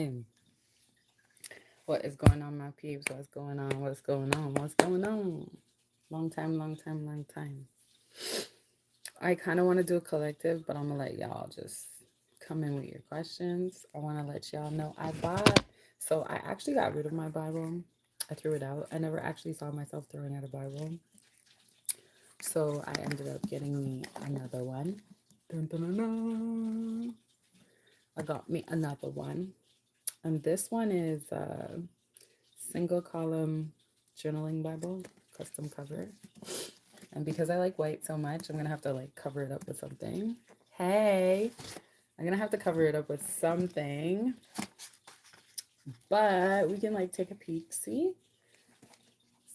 time. What is going on, my peeps? What's going on? What's going on? What's going on? Long time, long time, long time. I kind of want to do a collective, but I'm going to let y'all just come in with your questions. I want to let y'all know I bought. So I actually got rid of my Bible. I threw it out. I never actually saw myself throwing out a Bible. So I ended up getting me another one. Dun, dun, dun, dun. I got me another one. And this one is a single column journaling Bible, custom cover. And because I like white so much, I'm going to have to like cover it up with something. Hey, I'm going to have to cover it up with something. But we can like take a peek, see?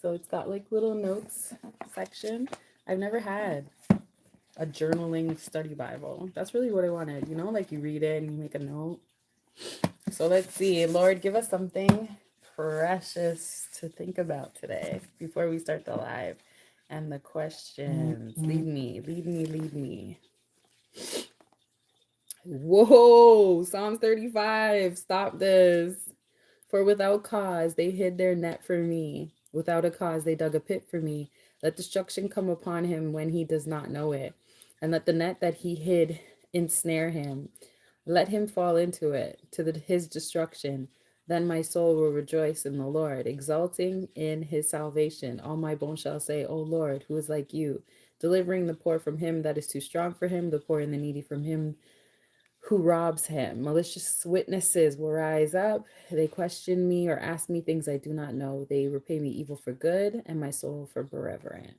So it's got like little notes section. I've never had a journaling study Bible. That's really what I wanted. You know, like you read it and you make a note. So let's see. Lord, give us something precious to think about today before we start the live. And the questions. Lead me, lead me, lead me. Whoa, Psalms 35. Stop this. For without cause they hid their net for me. Without a cause they dug a pit for me. Let destruction come upon him when he does not know it. And let the net that he hid ensnare him. Let him fall into it, to his destruction. Then my soul will rejoice in the Lord, exulting in his salvation. All my bones shall say, O Lord, who is like you, delivering the poor from him that is too strong for him, the poor and the needy from him who robs him. Malicious witnesses will rise up. They question me or ask me things I do not know. They repay me evil for good and my soul for bereavement.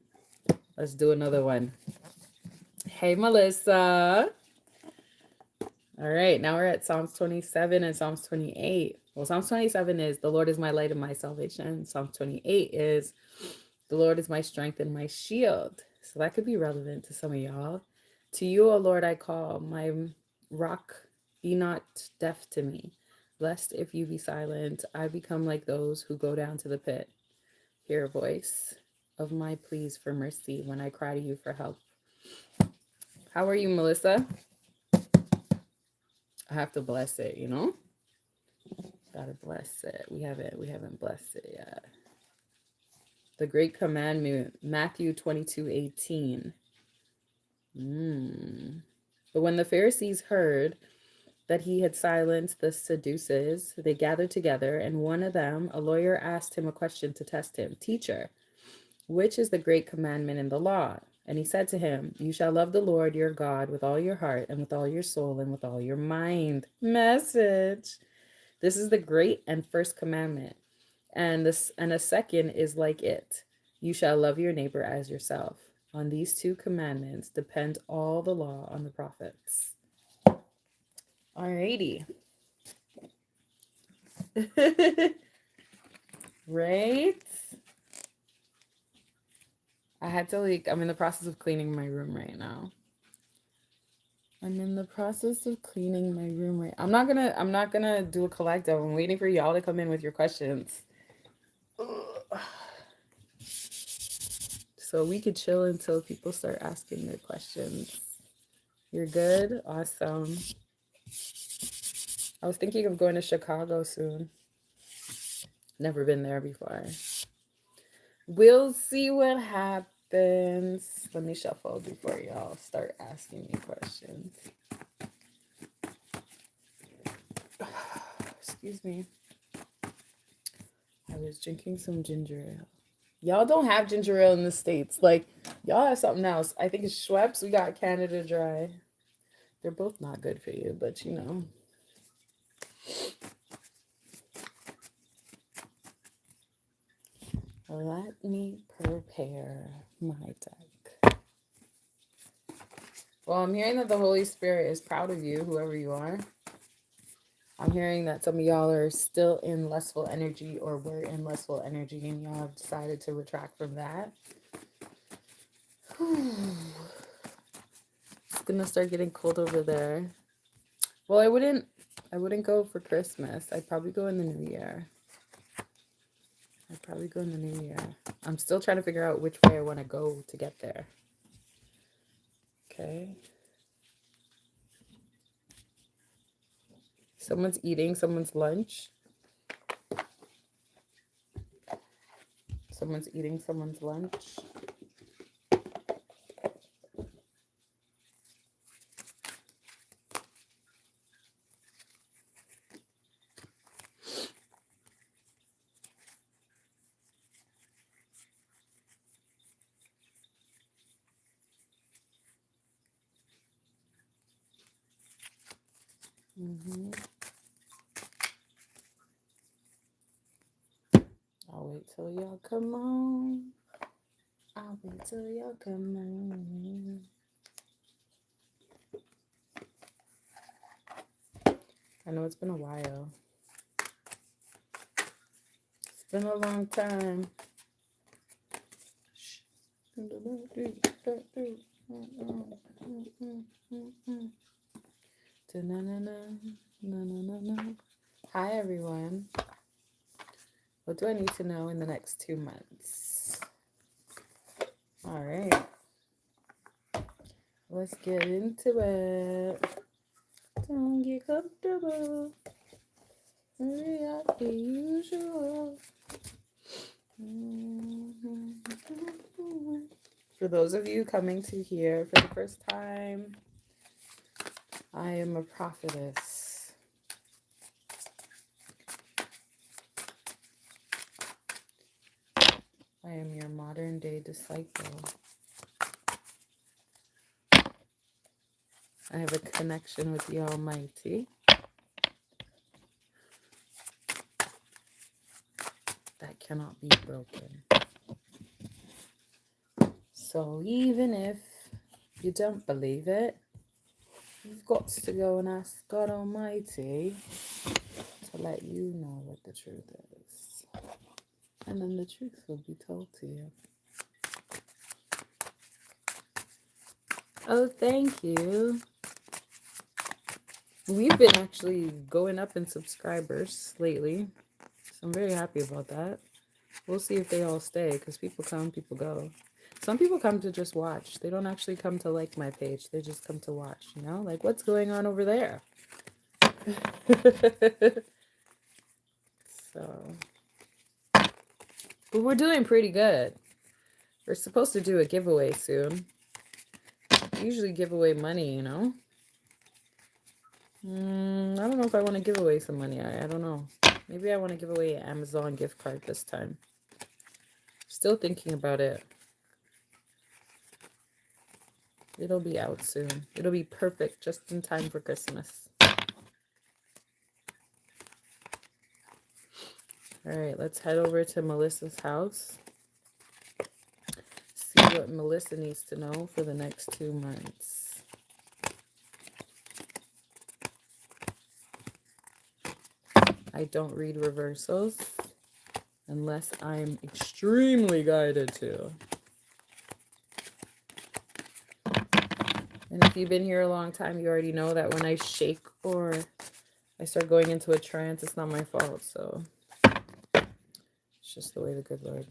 Let's do another one. Hey, Melissa. All right, now we're at Psalms 27 and Psalms 28. Well, Psalms 27 is the Lord is my light and my salvation. Psalms 28 is the Lord is my strength and my shield. So that could be relevant to some of y'all. To you, O Lord, I call, my rock, be not deaf to me, lest if you be silent, I become like those who go down to the pit. Hear a voice of my pleas for mercy when I cry to you for help. How are you, Melissa? I have to bless it, you know? Gotta bless it. We haven't blessed it yet. The great commandment, Matthew 22:18. But when the Pharisees heard that he had silenced the Sadducees, they gathered together, and one of them, a lawyer, asked him a question to test him. Teacher, which is the great commandment in the law? And he said to him, you shall love the Lord your God with all your heart and with all your soul and with all your mind. Message. This is the great and first commandment. And a second is like it. You shall love your neighbor as yourself. On these two commandments depend all the law on the prophets. Alrighty. Right? I had to I'm in the process of cleaning my room right now. I'm in the process of cleaning my room right. I'm not gonna do a collective. I'm waiting for y'all to come in with your questions. So we could chill until people start asking their questions. You're good? Awesome. I was thinking of going to Chicago soon. Never been there before. We'll see what happens. Let me shuffle before y'all start asking me questions. Excuse me. I was drinking some ginger ale. Y'all don't have ginger ale in the States. Like, y'all have something else. I think it's Schweppes. We got Canada Dry. They're both not good for you, but you know. Let me prepare my deck. Well, I'm hearing that the Holy Spirit is proud of you, whoever you are. I'm hearing that some of y'all are still in lustful energy or were in lustful energy and y'all have decided to retract from that. It's gonna start getting cold over there. Well, I wouldn't go for Christmas. I'd probably go in the new year. I'm still trying to figure out which way I want to go to get there. Okay. Someone's eating someone's lunch. Someone's eating someone's lunch. I'll wait till y'all come on. I'll wait till y'all come on. I know it's been a while. It's been a long time. Hi, everyone. What do I need to know in the next 2 months? All right. Let's get into it. Don't get comfortable. Hurry up the usual. For those of you coming to here for the first time, I am a prophetess. I am your modern day disciple. I have a connection with the Almighty that cannot be broken. So even if you don't believe it, you've got to go and ask God Almighty to let you know what the truth is. And then the truth will be told to you. Oh, thank you. We've been actually going up in subscribers lately. So I'm very happy about that. We'll see if they all stay, because people come, people go. Some people come to just watch. They don't actually come to like my page. They just come to watch, you know? Like, what's going on over there? So, but we're doing pretty good. We're supposed to do a giveaway soon. We usually give away money, you know? I don't know if I want to give away some money. I don't know. Maybe I want to give away an Amazon gift card this time. Still thinking about it. It'll be out soon. It'll be perfect just in time for Christmas. All right, let's head over to Melissa's house. See what Melissa needs to know for the next 2 months. I don't read reversals unless I'm extremely guided to. And if you've been here a long time, you already know that when I shake or I start going into a trance, it's not my fault. So it's just the way the good Lord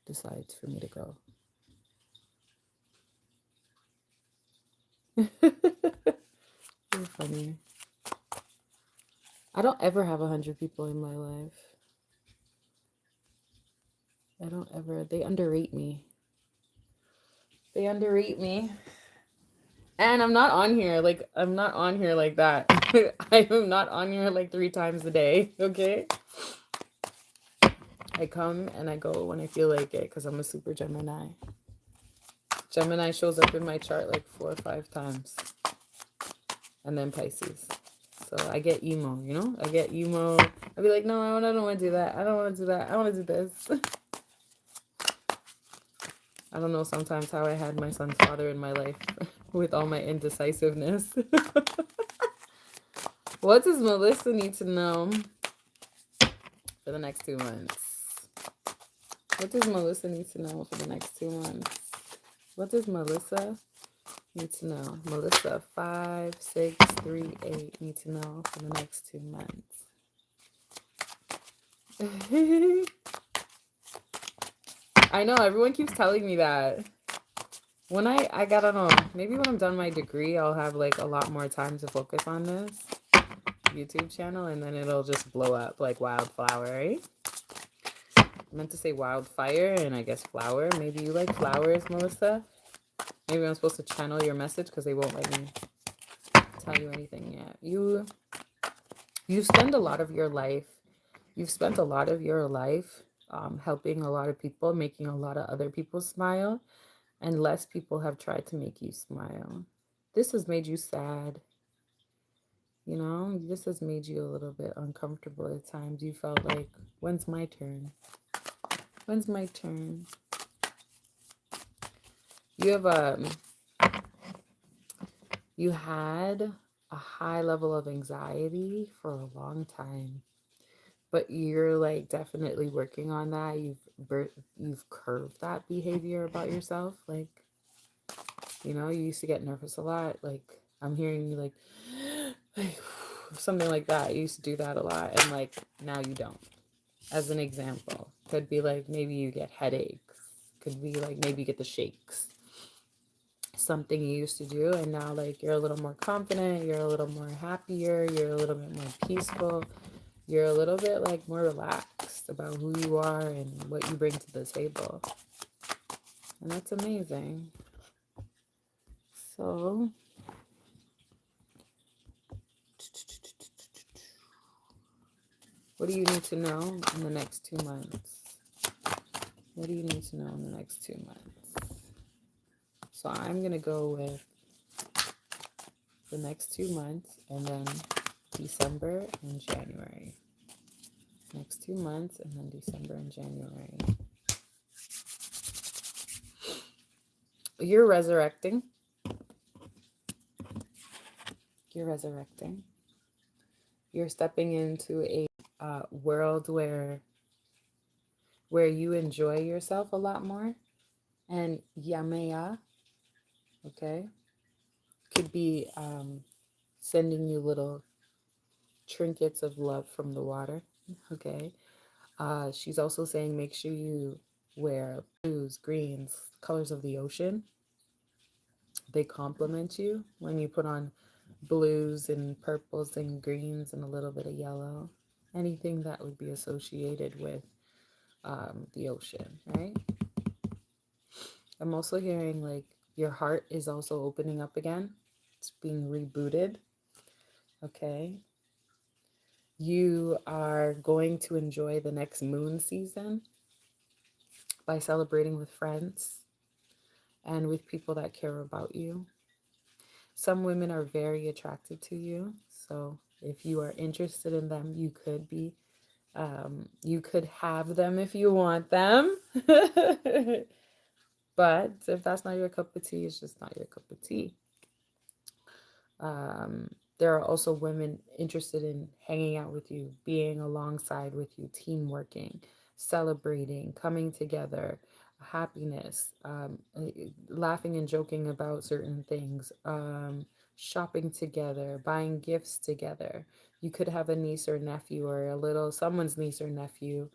decides for me to go. You're funny. I don't ever have 100 people in my life. I don't ever. They underrate me. They underrate me. And I'm not on here like that. I am not on here like 3 times a day, okay? I come and I go when I feel like it, because I'm a super Gemini. Gemini shows up in my chart like 4 or 5 times. And then Pisces. So I get emo, you know? I get emo. I'll be like, no, I don't want to do that. I don't want to do that. I want to do this. I don't know sometimes how I had my son's father in my life with all my indecisiveness. What does Melissa need to know for the next 2 months? What does Melissa need to know for the next 2 months? What does Melissa need to know? Melissa 5638 need to know for the next 2 months. I know everyone keeps telling me that. When I don't know, maybe when I'm done my degree, I'll have like a lot more time to focus on this. YouTube channel, and then it'll just blow up like wildflower, right? I meant to say wildfire, and I guess flower. Maybe you like flowers, Melissa? Maybe I'm supposed to channel your message because they won't let me tell you anything yet. You spend a lot of your life, you've spent a lot of your life helping a lot of people, making a lot of other people smile, and less people have tried to make you smile. This has made you sad. You know, this has made you a little bit uncomfortable at times. You felt like, when's my turn? When's my turn? You have you had a high level of anxiety for a long time, but you're like definitely working on that. You've curved that behavior about yourself. Like, you know, you used to get nervous a lot. Like, I'm hearing you like something like that. You used to do that a lot, and like now you don't. As an example, could be like maybe you get headaches. Could be like maybe you get the shakes. Something you used to do, and now like you're a little more confident, you're a little more happier, you're a little bit more peaceful, you're a little bit like more relaxed about who you are and what you bring to the table. And that's amazing. So what do you need to know in the next 2 months? What do you need to know in the next 2 months? So I'm going to go with the next 2 months, and then December and January. Next 2 months, and then December and January. You're resurrecting. You're resurrecting. You're stepping into a world where you enjoy yourself a lot more. And Yamea, okay, could be sending you little trinkets of love from the water, okay. She's also saying make sure you wear blues, greens, colors of the ocean. They complement you when you put on blues and purples and greens and a little bit of yellow. Anything that would be associated with the ocean, right? I'm also hearing like your heart is also opening up again. It's being rebooted. Okay. You are going to enjoy the next moon season by celebrating with friends and with people that care about you. Some women are very attracted to you. So if you are interested in them, you could be. You could have them if you want them. But if that's not your cup of tea, it's just not your cup of tea. There are also women interested in hanging out with you, being alongside with you, team working, celebrating, coming together, happiness, laughing and joking about certain things, shopping together, buying gifts together. You could have a niece or nephew, or someone's niece or nephew,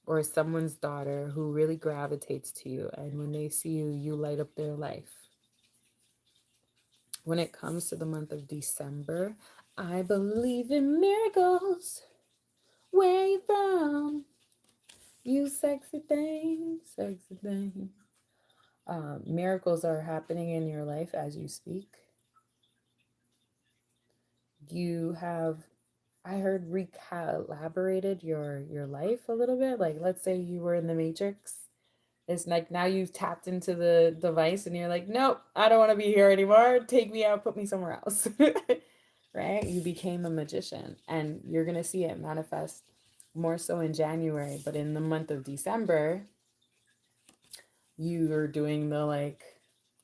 or someone's daughter who really gravitates to you, and when they see you, you light up their life. When it comes to the month of December, I believe in miracles. Where you from? You sexy thing, sexy thing. Miracles are happening in your life as you speak. You have, I heard, recalibrated your life a little bit. Like, let's say you were in the Matrix. It's like now you've tapped into the device and you're like, nope, I don't want to be here anymore. Take me out, put me somewhere else. Right? You became a magician, and you're going to see it manifest more so in January. But in the month of December, you are doing the like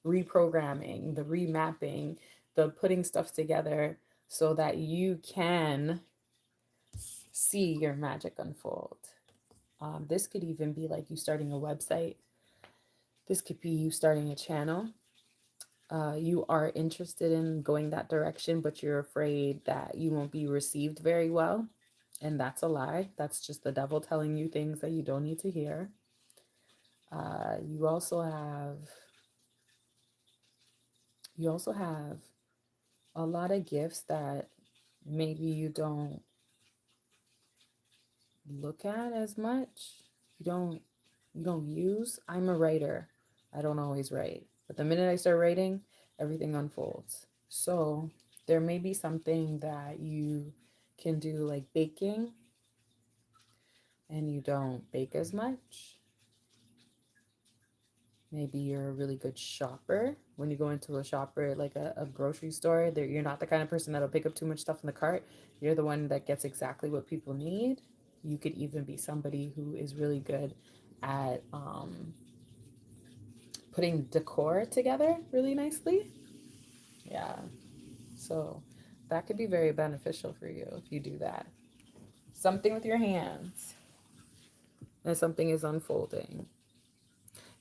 reprogramming, the remapping, the putting stuff together so that you can see your magic unfold. This could even be like you starting a website. This could be you starting a channel. You are interested in going that direction, but you're afraid that you won't be received very well. And that's a lie. That's just the devil telling you things that you don't need to hear. You also have a lot of gifts that maybe you don't look at as much. You don't use. I'm a writer. I don't always write. But the minute I start writing, everything unfolds. So there may be something that you can do like baking and you don't bake as much. Maybe you're a really good shopper. When you go into a shopper, like a grocery store, you're not the kind of person that'll pick up too much stuff in the cart. You're the one that gets exactly what people need. You could even be somebody who is really good at putting decor together really nicely. Yeah. So that could be very beneficial for you if you do that. Something with your hands and something is unfolding.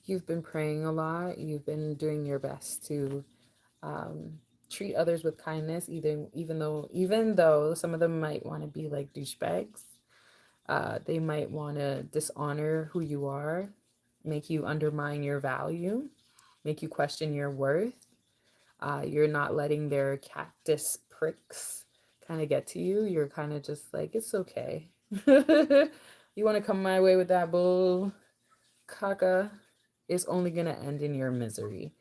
You've been praying a lot. You've been doing your best to treat others with kindness, even though some of them might want to be like douchebags. They might want to dishonor who you are, make you undermine your value, make you question your worth. You're not letting their cactus pricks kind of get to you. You're kind of just like, it's okay. You want to come my way with that bull caca? It's only going to end in your misery.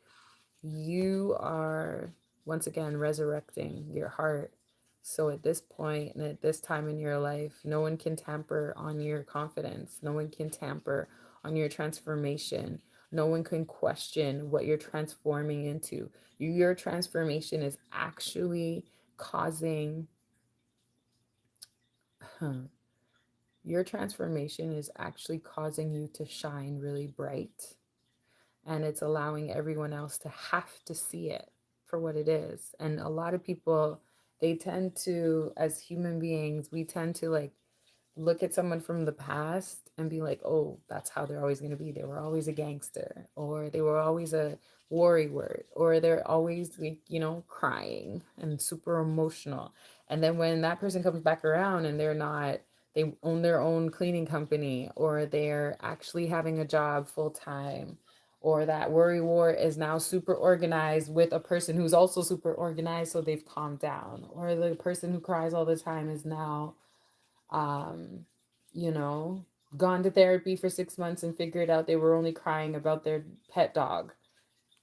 You are once again resurrecting your heart. So at this point and at this time in your life, no one can tamper on your confidence. No one can tamper on your transformation. No one can question what you're transforming into. Your transformation is actually causing, your transformation is actually causing you to shine really bright. And it's allowing everyone else to have to see it for what it is. And a lot of people, they tend to, as human beings, we tend to like look at someone from the past and be like, oh, that's how they're always going to be. They were always a gangster, or they were always a worry word, or they're always like, crying and super emotional. And then when that person comes back around and they own their own cleaning company, or they're actually having a job full time, or that worry war is now super organized with a person who's also super organized, so they've calmed down, or the person who cries all the time is now um, you know, gone to therapy for 6 months and figured out they were only crying about their pet dog.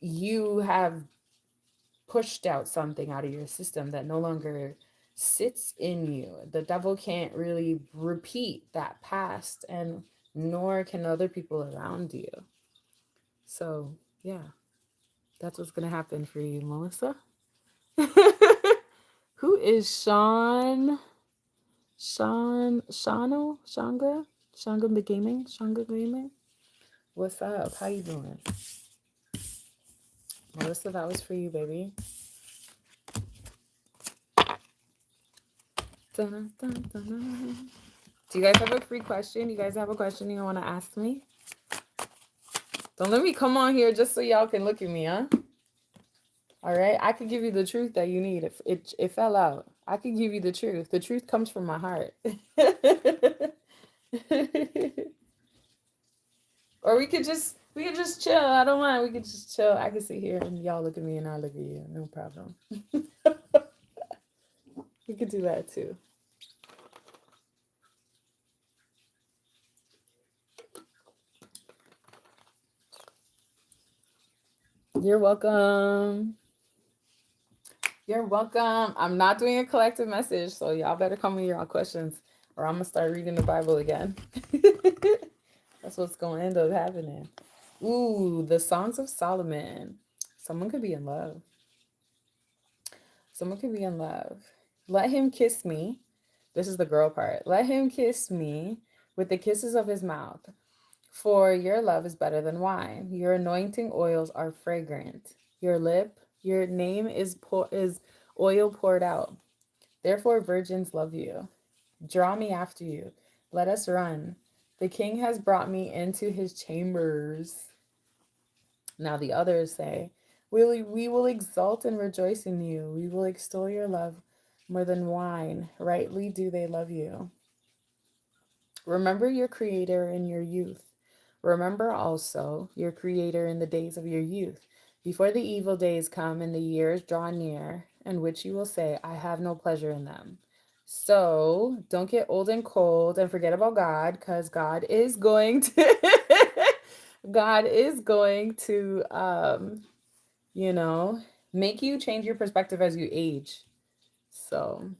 You have pushed out something out of your system that no longer sits in you. The devil can't really repeat that past, and nor can other people around you. So, yeah, that's what's going to happen for you, Melissa. Who is Sean? Shanga the Gaming? Shanga Gaming? What's up? How you doing? Melissa, that was for you, baby. Dun, dun, dun, dun. Do you guys have a free question? You guys have a question you want to ask me? Don't let me come on here just so y'all can look at me, huh? All right? I could give you the truth that you need. It fell out. I could give you the truth. The truth comes from my heart. Or we could just chill. I don't mind. We could just chill. I can sit here and y'all look at me and I look at you. No problem. We could do that too. You're welcome. You're welcome. I'm not doing a collective message, so y'all better come with your questions or I'm going to start reading the Bible again. That's what's going to end up happening. Ooh, the Songs of Solomon. Someone could be in love. Someone could be in love. Let him kiss me. This is the girl part. Let him kiss me with the kisses of his mouth. For your love is better than wine. Your anointing oils are fragrant. Your name is oil poured out. Therefore virgins love you. Draw me after you. Let us run. The king has brought me into his chambers. Now the others say, we will exult and rejoice in you. We will extol your love more than wine. Rightly do they love you. Remember your creator in your youth. Remember also your creator in the days of your youth, before the evil days come and the years draw near, in which you will say, I have no pleasure in them. So don't get old and cold and forget about God, because God is going to God is going to you know, make you change your perspective as you age. So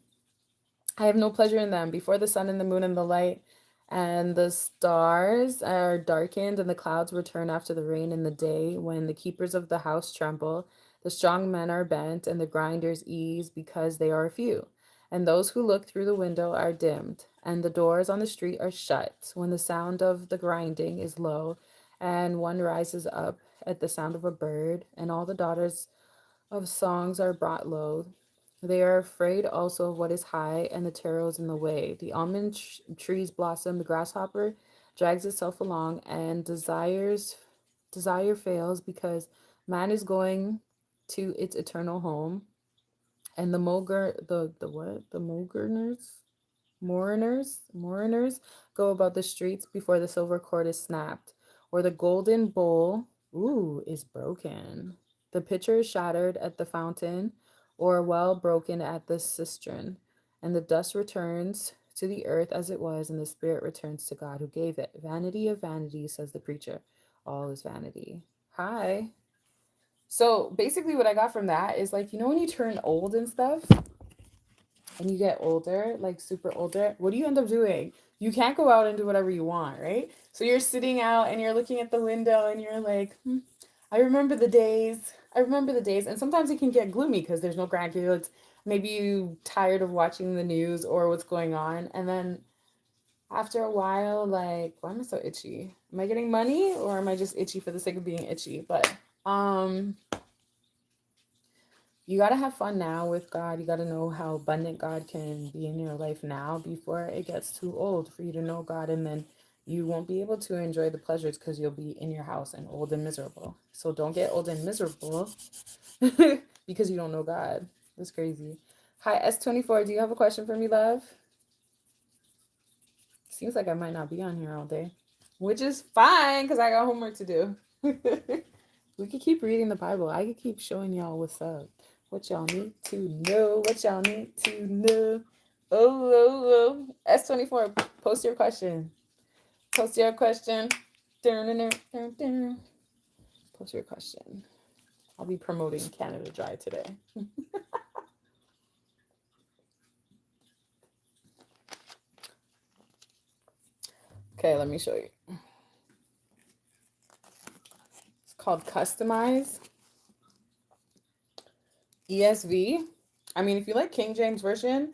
I have no pleasure in them. Before the sun and the moon and the light and the stars are darkened and the clouds return after the rain in the day, when the keepers of the house tremble, the strong men are bent and the grinders ease because they are few. And those who look through the window are dimmed, and the doors on the street are shut, when the sound of the grinding is low, and one rises up at the sound of a bird, and all the daughters of songs are brought low. They are afraid also of what is high, and the taro is in the way. The almond trees blossom, the grasshopper drags itself along, and desire fails because man is going to its eternal home. And the what? The mourners go about the streets before the silver cord is snapped, or the golden bowl, is broken. The pitcher is shattered at the fountain, or a well broken at the cistern, and the dust returns to the earth as it was, and the spirit returns to God who gave it. Vanity of vanity, says the preacher. All is vanity. Hi. So basically, what I got from that is, like, when you turn old and stuff, and you get older, like super older, what do you end up doing? You can't go out and do whatever you want, right? So you're sitting out and you're looking at the window and you're like, I remember the days. I remember the days. And sometimes it can get gloomy because there's no grandkids. Maybe you tired of watching the news or what's going on. And then after a while, like, why am I so itchy? Am I getting money, or am I just itchy for the sake of being itchy? But you got to have fun now with God. You got to know how abundant God can be in your life now before it gets too old for you to know God. And then you won't be able to enjoy the pleasures because you'll be in your house and old and miserable. So don't get old and miserable because you don't know God. That's crazy. Hi, S24. Do you have a question for me, love? Seems like I might not be on here all day, which is fine because I got homework to do. We could keep reading the Bible. I could keep showing y'all what's up. What y'all need to know. What y'all need to know. Oh. S24, post your question. Post your question. Post your question. I'll be promoting Canada Dry today. Okay, let me show you. It's called Customize. ESV. I mean, if you like King James Version,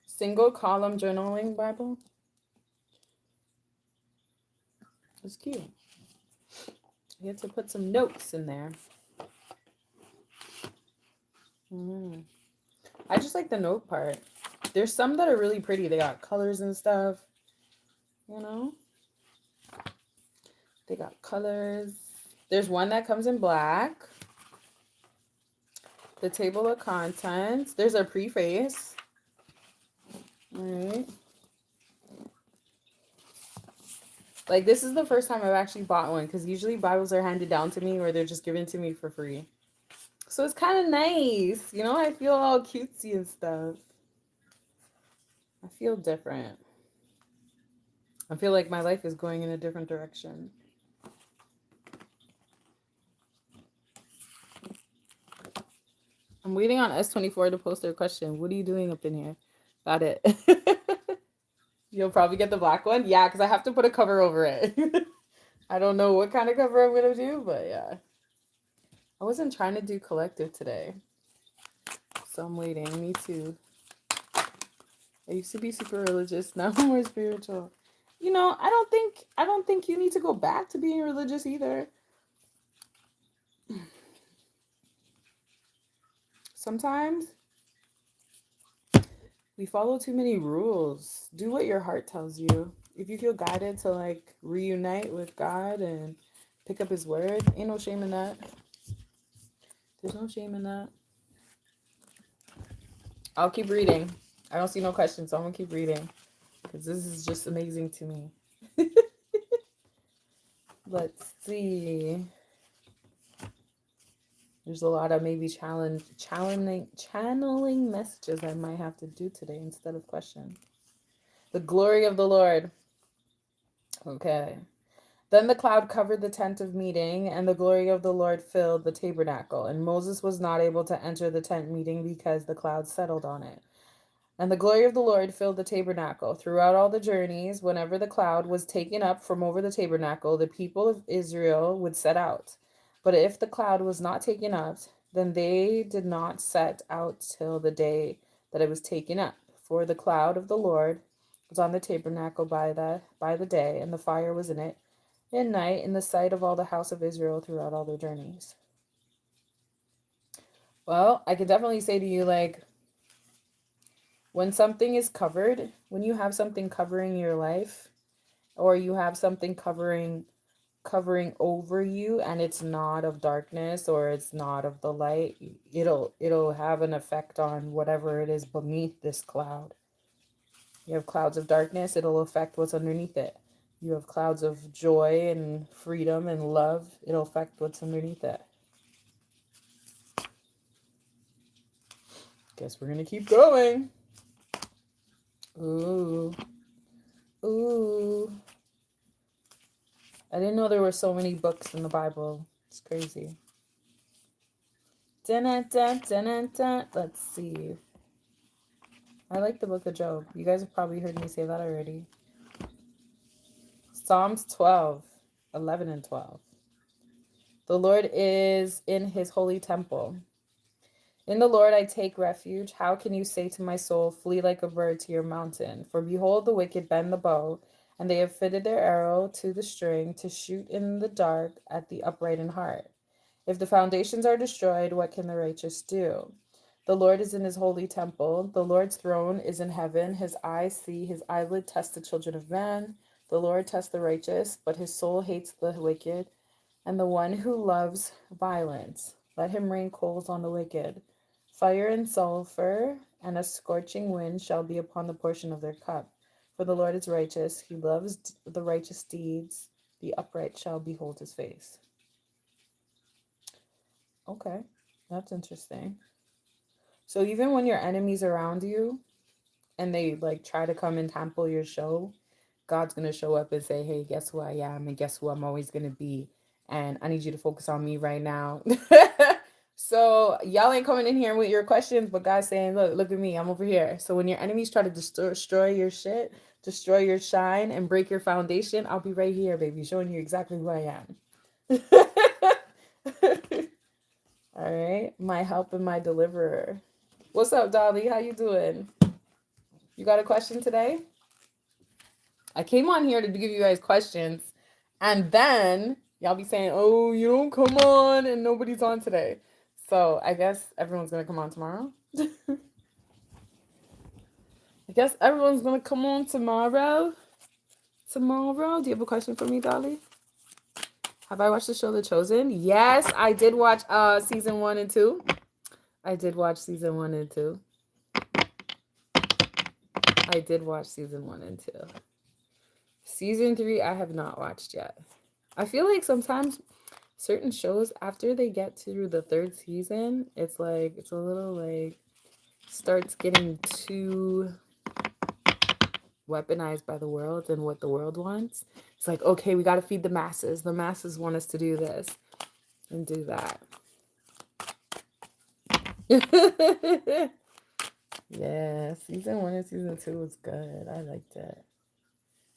single column journaling Bible. It's cute. You have to put some notes in there. I just like the note part. There's some that are really pretty. They got colors and stuff. They got colors. There's one that comes in black. The table of contents. There's a preface. All right. Like, this is the first time I've actually bought one, because usually Bibles are handed down to me or they're just given to me for free. So it's kind of nice. I feel all cutesy and stuff. I feel different. I feel like my life is going in a different direction. I'm waiting on S24 to post their question. What are you doing up in here? Got it. You'll probably get the black one. Yeah, because I have to put a cover over it. I don't know what kind of cover I'm going to do, but yeah. I wasn't trying to do collective today. So I'm waiting. Me too. I used to be super religious. Now I'm more spiritual. I don't think you need to go back to being religious either. Sometimes we follow too many rules. Do what your heart tells you. If you feel guided to, like, reunite with God and pick up his word, ain't no shame in that. There's no shame in that. I'll keep reading. I don't see no questions, so I'm gonna keep reading because this is just amazing to me. Let's see. There's a lot of maybe channeling messages I might have to do today instead of questions. The glory of the Lord. Okay. Then the cloud covered the tent of meeting, and the glory of the Lord filled the tabernacle. And Moses was not able to enter the tent meeting because the cloud settled on it. And the glory of the Lord filled the tabernacle. Throughout all the journeys, whenever the cloud was taken up from over the tabernacle, the people of Israel would set out. But if the cloud was not taken up, then they did not set out till the day that it was taken up. For the cloud of the Lord was on the tabernacle by the day, and the fire was in it at night, in the sight of all the house of Israel throughout all their journeys. Well, I can definitely say to you, like, when something is covered, when you have something covering your life, or you have something covering over you, and it's not of darkness or it's not of the light, it'll have an effect on whatever it is beneath this cloud. You have clouds of darkness, it'll affect what's underneath it. You have clouds of joy and freedom and love, it'll affect what's underneath it. Guess we're gonna keep going. Ooh. I didn't know there were so many books in the Bible. It's crazy. Let's see. I like the book of Job. You guys have probably heard me say that already. Psalms 12, 11 and 12. The Lord is in his holy temple. In the Lord I take refuge. How can you say to my soul, flee like a bird to your mountain? For behold, the wicked bend the bow, and they have fitted their arrow to the string to shoot in the dark at the upright in heart. If the foundations are destroyed, what can the righteous do? The Lord is in his holy temple. The Lord's throne is in heaven. His eyes see, his eyelid test the children of man. The Lord tests the righteous, but his soul hates the wicked and the one who loves violence. Let him rain coals on the wicked. Fire and sulfur and a scorching wind shall be upon the portion of their cup. For the Lord is righteous. He loves the righteous deeds. The upright shall behold his face. Okay, that's interesting. So even when your enemies around you and they like try to come and tamper your show, God's going to show up and say, hey, guess who I am and guess who I'm always going to be. And I need you to focus on me right now. So y'all ain't coming in here with your questions, but God's saying, look at me. I'm over here. So when your enemies try to destroy your shit, destroy your shine, and break your foundation, I'll be right here, baby, showing you exactly who I am. All right. My help and my deliverer. What's up, Dolly? How you doing? You got a question today? I came on here to give you guys questions, and then y'all be saying, oh, you don't come on, and nobody's on today. So I guess everyone's going to come on tomorrow. I guess everyone's going to come on tomorrow. Tomorrow? Do you have a question for me, Dolly? Have I watched the show The Chosen? Yes, I did watch season 1 and 2. I did watch season 1 and 2. I did watch season 1 and 2. Season 3, I have not watched yet. I feel like sometimes certain shows, after they get to the 3rd season, it's like, it's a little like, starts getting too weaponized by the world and what the world wants. It's like, okay, we got to feed the masses. The masses want us to do this and do that. Yeah, season 1 and season 2 was good. I liked it.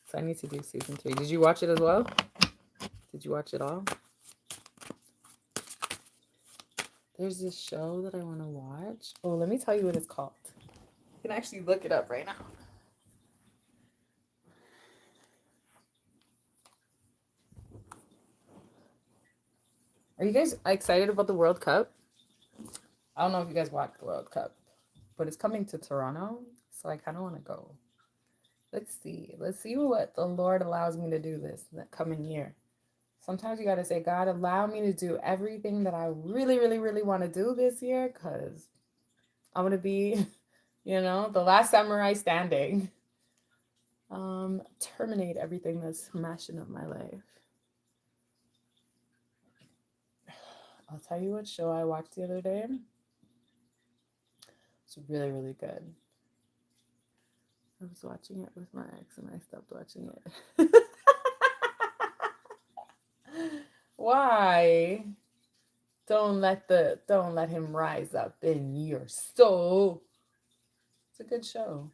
So I need to do season 3. Did you watch it as well? Did you watch it all? There's this show that I want to watch. Oh, let me tell you what it's called. You can actually look it up right now. Are you guys excited about the World Cup? I don't know if you guys watch the World Cup, but it's coming to Toronto, so I kind of want to go. Let's see. Let's see what the Lord allows me to do this coming year. Sometimes you got to say, God, allow me to do everything that I really, really, really want to do this year, because I want to be, the last samurai standing. Terminate everything that's mashing up my life. I'll tell you what show I watched the other day. It's really, really good. I was watching it with my ex and I stopped watching it. Why? Don't let him rise up in your soul. It's a good show.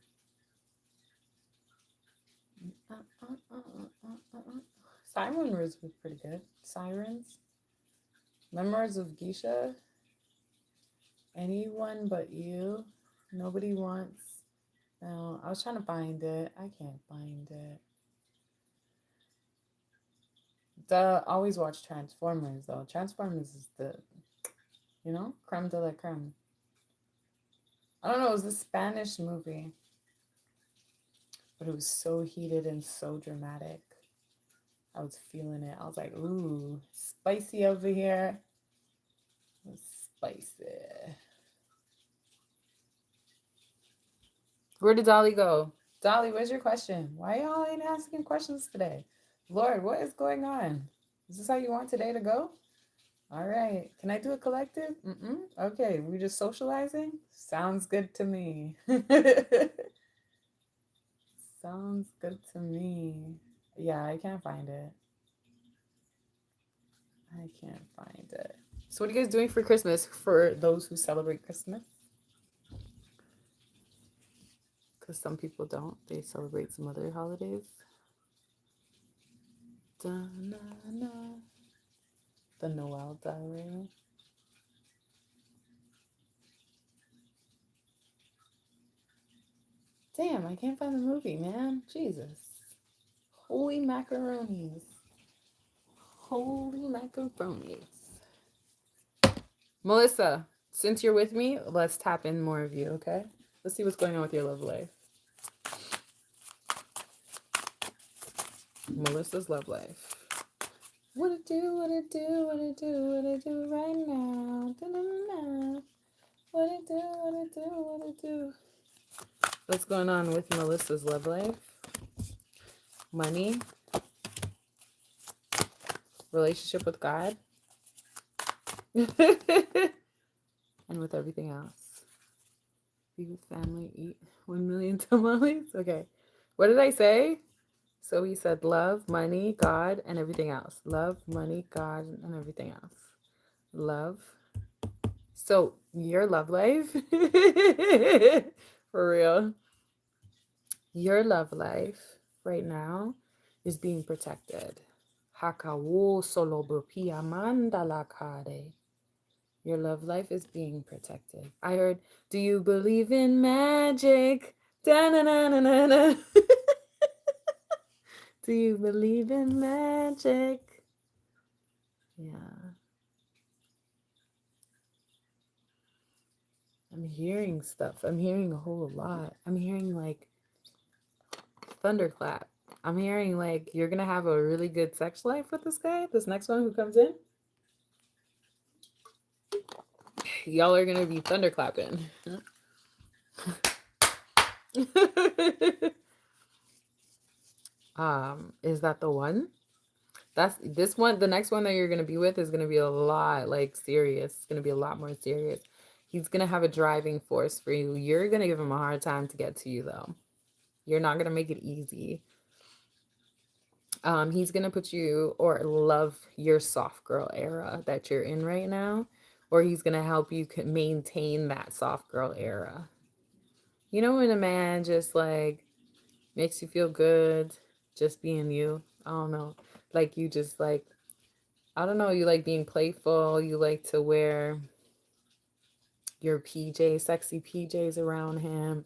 Sirens was pretty good. Sirens. Memoirs of Geisha. Anyone but you. Nobody wants. No, I was trying to find it. I can't find it. Always watch Transformers though. Transformers is the, creme de la creme. I don't know, it was a Spanish movie. But it was so heated and so dramatic. I was feeling it. I was like, ooh, spicy over here. It was spicy. Where did Dolly go? Dolly, where's your question? Why y'all ain't asking questions today? Lord, what is going on? Is this how you want today to go? All right. Can I do a collective? Okay. We just socializing? Sounds good to me. Sounds good to me. Yeah, I can't find it. I can't find it. So what are you guys doing for Christmas for those who celebrate Christmas? Because some people don't. They celebrate some other holidays. Da-na-na. The Noel Diary. Damn, I can't find the movie, man. Jesus. Holy macaronis. Holy macaronis. Melissa, since you're with me, let's tap in more of you, okay? Let's see what's going on with your love life. Melissa's love life. What it do, what it do, what it do, what it do right now. Da-na-na-na. What it do, what it do, what it do. What's going on with Melissa's love life? Money. Relationship with God. And with everything else. Be with family, eat 1 million tamales. Okay. What did I say? So we said love, money, God, and everything else. Love, money, God, and everything else. Love. So your love life, for real, your love life right now is being protected. Your love life is being protected. I heard, do you believe in magic? Da-na-na-na-na-na. Do you believe in magic? Yeah. I'm hearing stuff. I'm hearing a whole lot. I'm hearing like thunderclap. I'm hearing like you're going to have a really good sex life with this guy, this next one who comes in. Y'all are going to be thunderclapping. Is that the one? That's this one. The next one that you're going to be with is going to be a lot like serious. It's going to be a lot more serious. He's going to have a driving force for you. You're going to give him a hard time to get to you though. You're not going to make it easy. He's going to put you or love your soft girl era that you're in right now, or he's going to help you maintain that soft girl era. You know, when a man just like makes you feel good just being you. I don't know. Like you just like, I don't know, you like being playful. You like to wear your PJs, sexy PJs around him.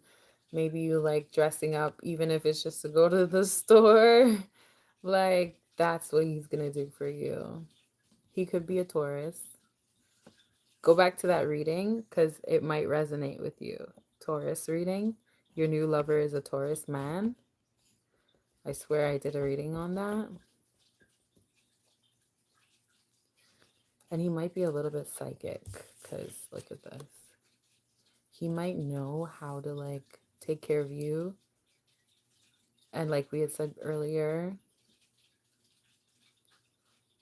Maybe you like dressing up, even if it's just to go to the store. Like, that's what he's going to do for you. He could be a Taurus. Go back to that reading because it might resonate with you. Taurus reading. Your new lover is a Taurus man. I swear I did a reading on that. And he might be a little bit psychic because look at this. He might know how to like take care of you. And like we had said earlier,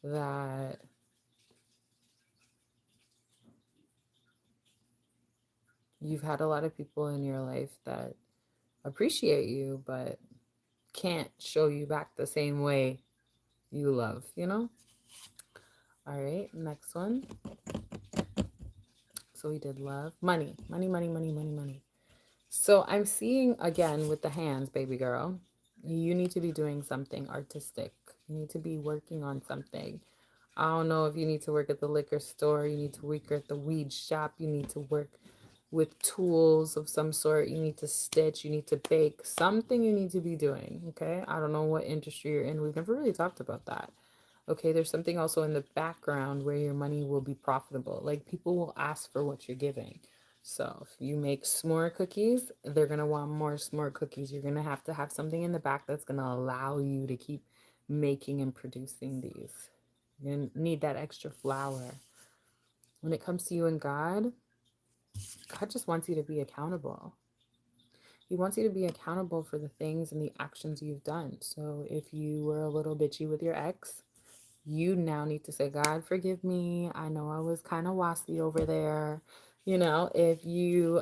that You've had a lot of people in your life that appreciate you, but can't show you back the same way you love, you know? All right, next one. So we did love, money, money, money, money, money, money. So I'm seeing again with the hands, baby girl, you need to be doing something artistic. You need to be working on something. I don't know if you need to work at the liquor store, you need to work at the weed shop, you need to work with tools of some sort, you need to stitch, you need to bake, something you need to be doing, okay? I don't know what industry you're in. We've never really talked about that. Okay, there's something also in the background where your money will be profitable. Like people will ask for what you're giving. So if you make s'more cookies, they're gonna want more s'more cookies. You're gonna have to have something in the back that's gonna allow you to keep making and producing these. You're gonna need that extra flour. When it comes to you and God just wants you to be accountable. He wants you to be accountable for the things and the actions you've done. So if you were a little bitchy with your ex, you now need to say, God, forgive me. I know I was kind of waspy over there. You know, if you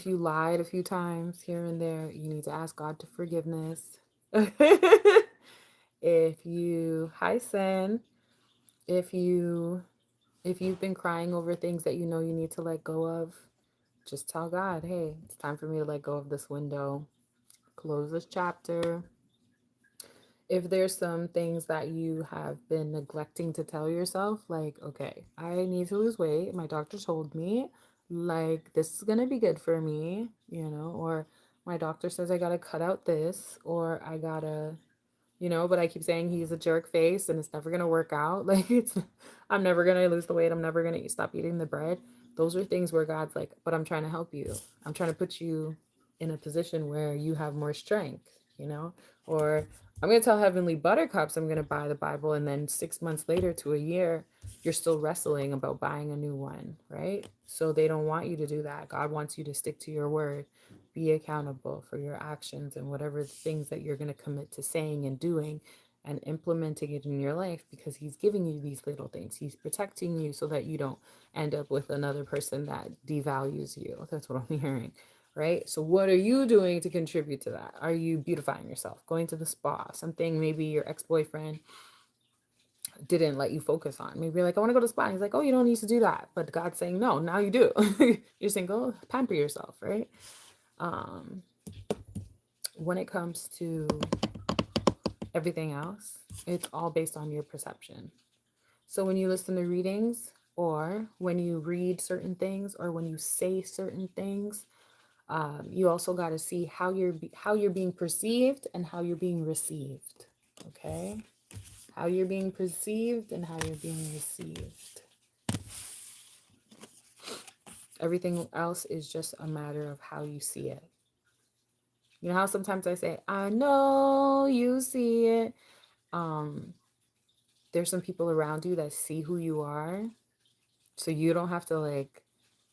lied a few times here and there, you need to ask God to forgiveness. If you, hi Sin, if you if you've been crying over things that you know you need to let go of, just tell God, hey, it's time for me to let go of this window. Close this chapter. If there's some things that you have been neglecting to tell yourself, like, okay, I need to lose weight. My doctor told me, like, this is going to be good for me, you know, or my doctor says I got to cut out this, or I got to, you know, but I keep saying he's a jerk face and it's never going to work out. Like, I'm never going to lose the weight. I'm never going to stop eating the bread. Those are things where God's like, but I'm trying to help you. I'm trying to put you in a position where you have more strength, you know, or I'm going to tell Heavenly Buttercups I'm going to buy the Bible, and then 6 months later to a year, you're still wrestling about buying a new one, right? So they don't want you to do that. God wants you to stick to your word, be accountable for your actions and whatever things that you're going to commit to saying and doing and implementing it in your life, because he's giving you these little things. He's protecting you so that you don't end up with another person that devalues you. That's what I'm hearing. Right? So what are you doing to contribute to that? Are you beautifying yourself, going to the spa, something maybe your ex-boyfriend didn't let you focus on? Maybe you're like, I want to go to the spa. And he's like, oh, you don't need to do that. But God's saying, no, now you do. You're saying, go pamper yourself, right? When it comes to everything else, it's all based on your perception. So when you listen to readings, or when you read certain things, or when you say certain things, you also got to see how you're being perceived and how you're being received. Okay, how you're being perceived and how you're being received. Everything else is just a matter of how you see it. You know how sometimes I say, I know you see it. There's some people around you that see who you are, so you don't have to like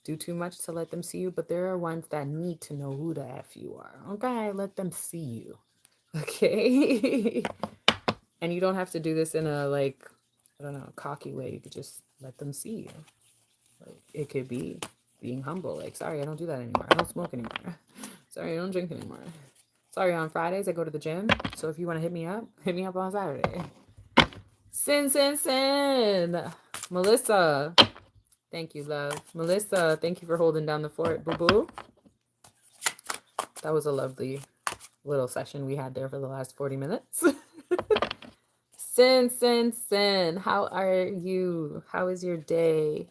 do too much to let them see you, but there are ones that need to know who the F you are. Okay, let them see you. Okay. And you don't have to do this in a, like, I don't know, cocky way. You could just let them see you. Like, it could be being humble. Like, sorry, I don't do that anymore. I don't smoke anymore. Sorry, I don't drink anymore. Sorry, on Fridays I go to the gym. So if you want to hit me up on Saturday. Sin. Melissa. Thank you, love. Melissa, thank you for holding down the fort. Boo-boo. That was a lovely little session we had there for the last 40 minutes. Sin. How are you? How is your day?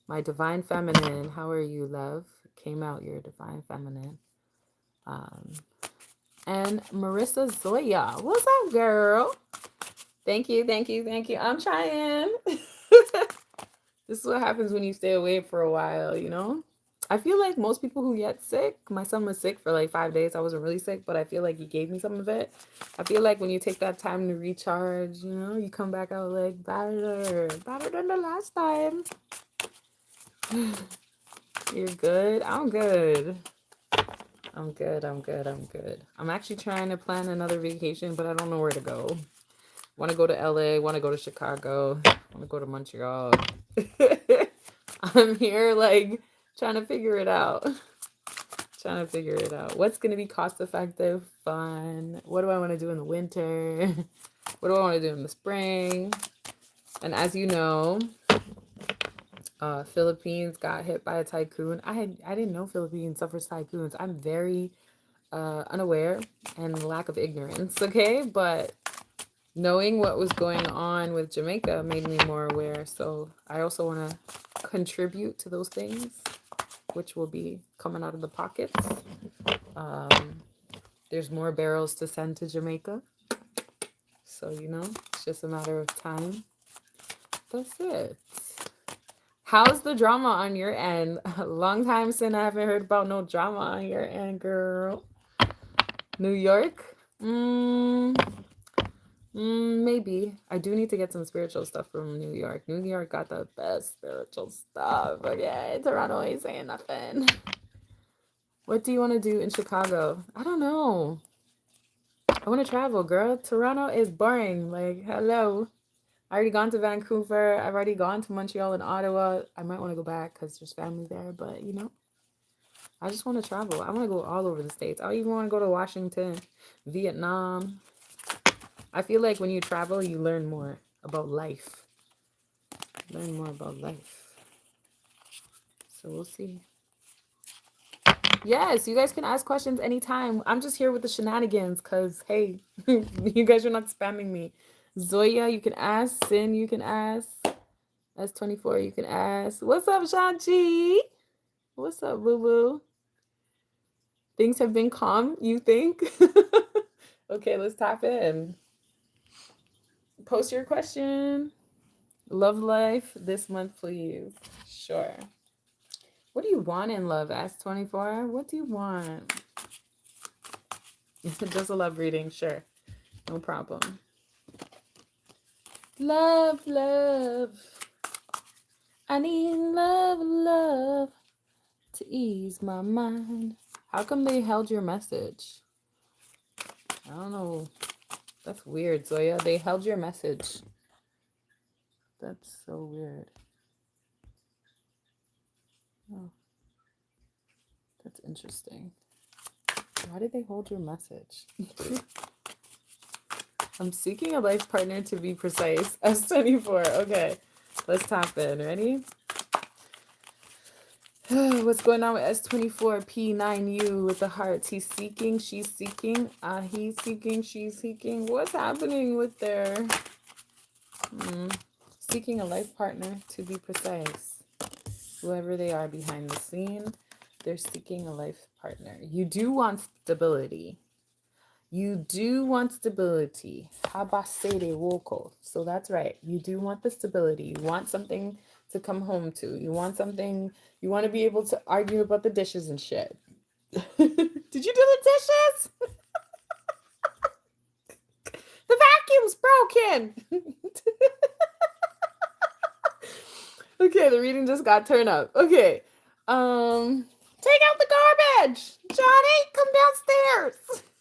My divine feminine. How are you, love? Came out, your divine feminine. And Marissa Zoya. What's up, girl? Thank you. I'm trying. This is what happens when you stay away for a while, you know? I feel like most people who get sick, my son was sick for like 5 days. I wasn't really sick, but I feel like he gave me some of it. I feel like when you take that time to recharge, you know, you come back out like better than the last time. You're good? I'm good. I'm good. I'm actually trying to plan another vacation, but I don't know where to go. Want to go to LA, want to go to Chicago, want to go to Montreal. I'm here like trying to figure it out. Trying to figure it out. What's going to be cost effective, fun? What do I want to do in the winter? What do I want to do in the spring? And as you know, Philippines got hit by a typhoon. I didn't know Philippines suffers typhoons. I'm very unaware and lack of ignorance, okay? But knowing what was going on with Jamaica made me more aware. So I also want to contribute to those things, which will be coming out of the pockets. There's more barrels to send to Jamaica. So, you know, it's just a matter of time. That's it. How's the drama on your end? A long time since I haven't heard about no drama on your end, girl. New York? Maybe. I do need to get some spiritual stuff from New York. New York got the best spiritual stuff. Okay, Toronto ain't saying nothing. What do you want to do in Chicago? I don't know. I want to travel, girl. Toronto is boring. Like, hello. I already gone to Vancouver. I've already gone to Montreal and Ottawa. I might want to go back because there's family there. But, you know, I just want to travel. I want to go all over the States. I even want to go to Washington, Vietnam. I feel like when you travel, you learn more about life. Learn more about life. So we'll see. Yes, you guys can ask questions anytime. I'm just here with the shenanigans because, hey, you guys are not spamming me. Zoya, you can ask. Sin, you can ask. S24, you can ask. What's up, Shanchi? What's up, boo-boo? Things have been calm, you think? Okay, let's tap in. Post your question. Love life this month, please. Sure. What do you want in love, S24? What do you want? Just a love reading, sure. No problem. Love, love. I need love, love to ease my mind. How come they held your message? I don't know. That's weird, Zoya. They held your message. That's so weird. Oh. That's interesting. Why did they hold your message? I'm seeking a life partner, to be precise. S24. Okay. Let's tap in. Ready? What's going on with S24 P9U with the hearts? He's seeking, she's seeking, he's seeking, she's seeking. What's happening with their seeking a life partner, to be precise? Whoever they are behind the scene, they're seeking a life partner. You do want stability. You do want stability. Habasede woko. So that's right. You do want the stability. You want something to come home to. You want something, you want to be able to argue about the dishes and shit. Did you do the dishes? The vacuum's broken. Okay, the reading just got turned up. Okay. Take out the garbage. Johnny, come downstairs.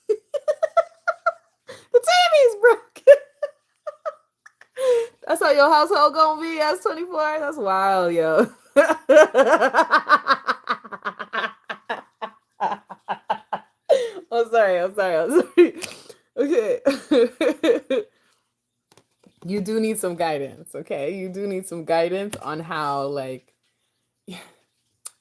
The TV's broken. That's how your household gonna be, S24? That's wild, yo. I'm sorry. Okay. You do need some guidance, okay? You do need some guidance on how, like,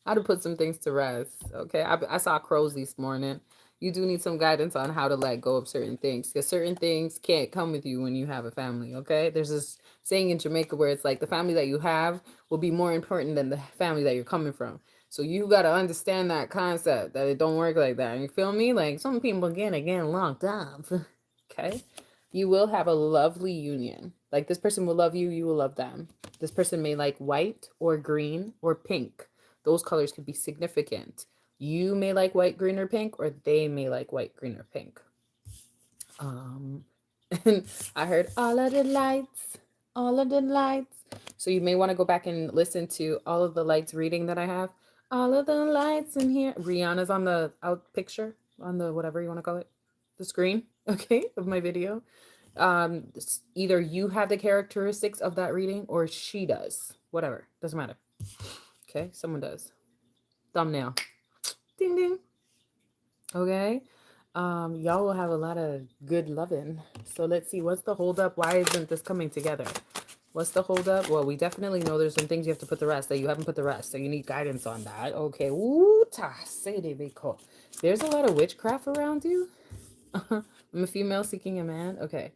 how to put some things to rest, okay? I saw crows this morning. You do need some guidance on how to let go of certain things, because certain things can't come with you when you have a family, okay? There's this saying in Jamaica where it's like the family that you have will be more important than the family that you're coming from. So you got to understand that concept, that it don't work like that. You feel me? Like, some people getting locked up, okay? You will have a lovely union. Like, this person will love you, you will love them. This person may like white or green or pink. Those colors could be significant. You may like white, green, or pink, or they may like white, green, or pink. And I heard all of the lights. So you may want to go back and listen to all of the lights reading that I have. All of the lights in here. Rihanna's on the out picture, on the whatever you want to call it, the screen, okay, of my video. Either you have the characteristics of that reading or she does. Whatever, doesn't matter. Okay, someone does. Thumbnail. Ding ding. Okay. Y'all will have a lot of good loving. So let's see, what's the holdup? Why isn't this coming together? What's the holdup? Well, we definitely know there's some things you have to put the rest that you haven't put the rest. So you need guidance on that. Okay. Ooh, ta, say they be cool. There's a lot of witchcraft around you. I'm a female seeking a man. Okay.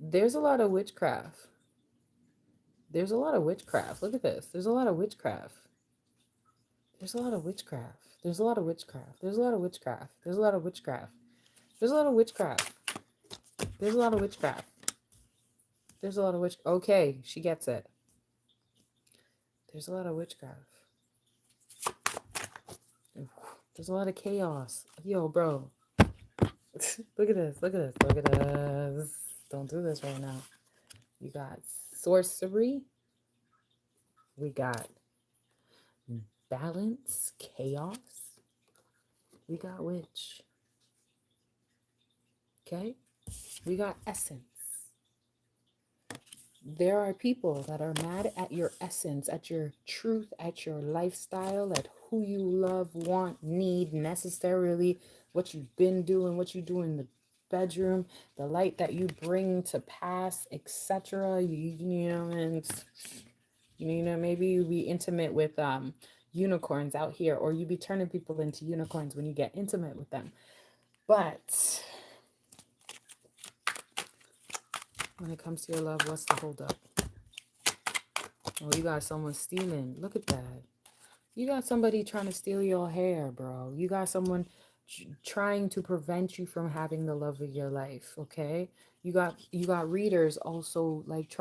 There's a lot of witchcraft. There's a lot of witchcraft. Look at this. There's a lot of witchcraft. There's a lot of witchcraft. There's a lot of witchcraft. There's a lot of witchcraft. There's a lot of witchcraft. There's a lot of witchcraft. There's a lot of witchcraft. There's a lot of witch. Okay, she gets it. There's a lot of witchcraft. There's a lot of chaos. Yo, bro. Look at this. Look at this. Look at this. Don't do this right now. You got sorcery. We got balance, chaos. We got witch. Okay? We got essence. There are people that are mad at your essence, at your truth, at your lifestyle, at who you love, want, need, necessarily, what you've been doing, what you do in the bedroom, the light that you bring to pass, etc. And maybe you be intimate with unicorns out here, or you be turning people into unicorns when you get intimate with them. But when it comes to your love, what's the holdup? Oh, you got someone stealing. Look at that. You got somebody trying to steal your hair, bro. You got someone trying to prevent you from having the love of your life, okay? You got readers also like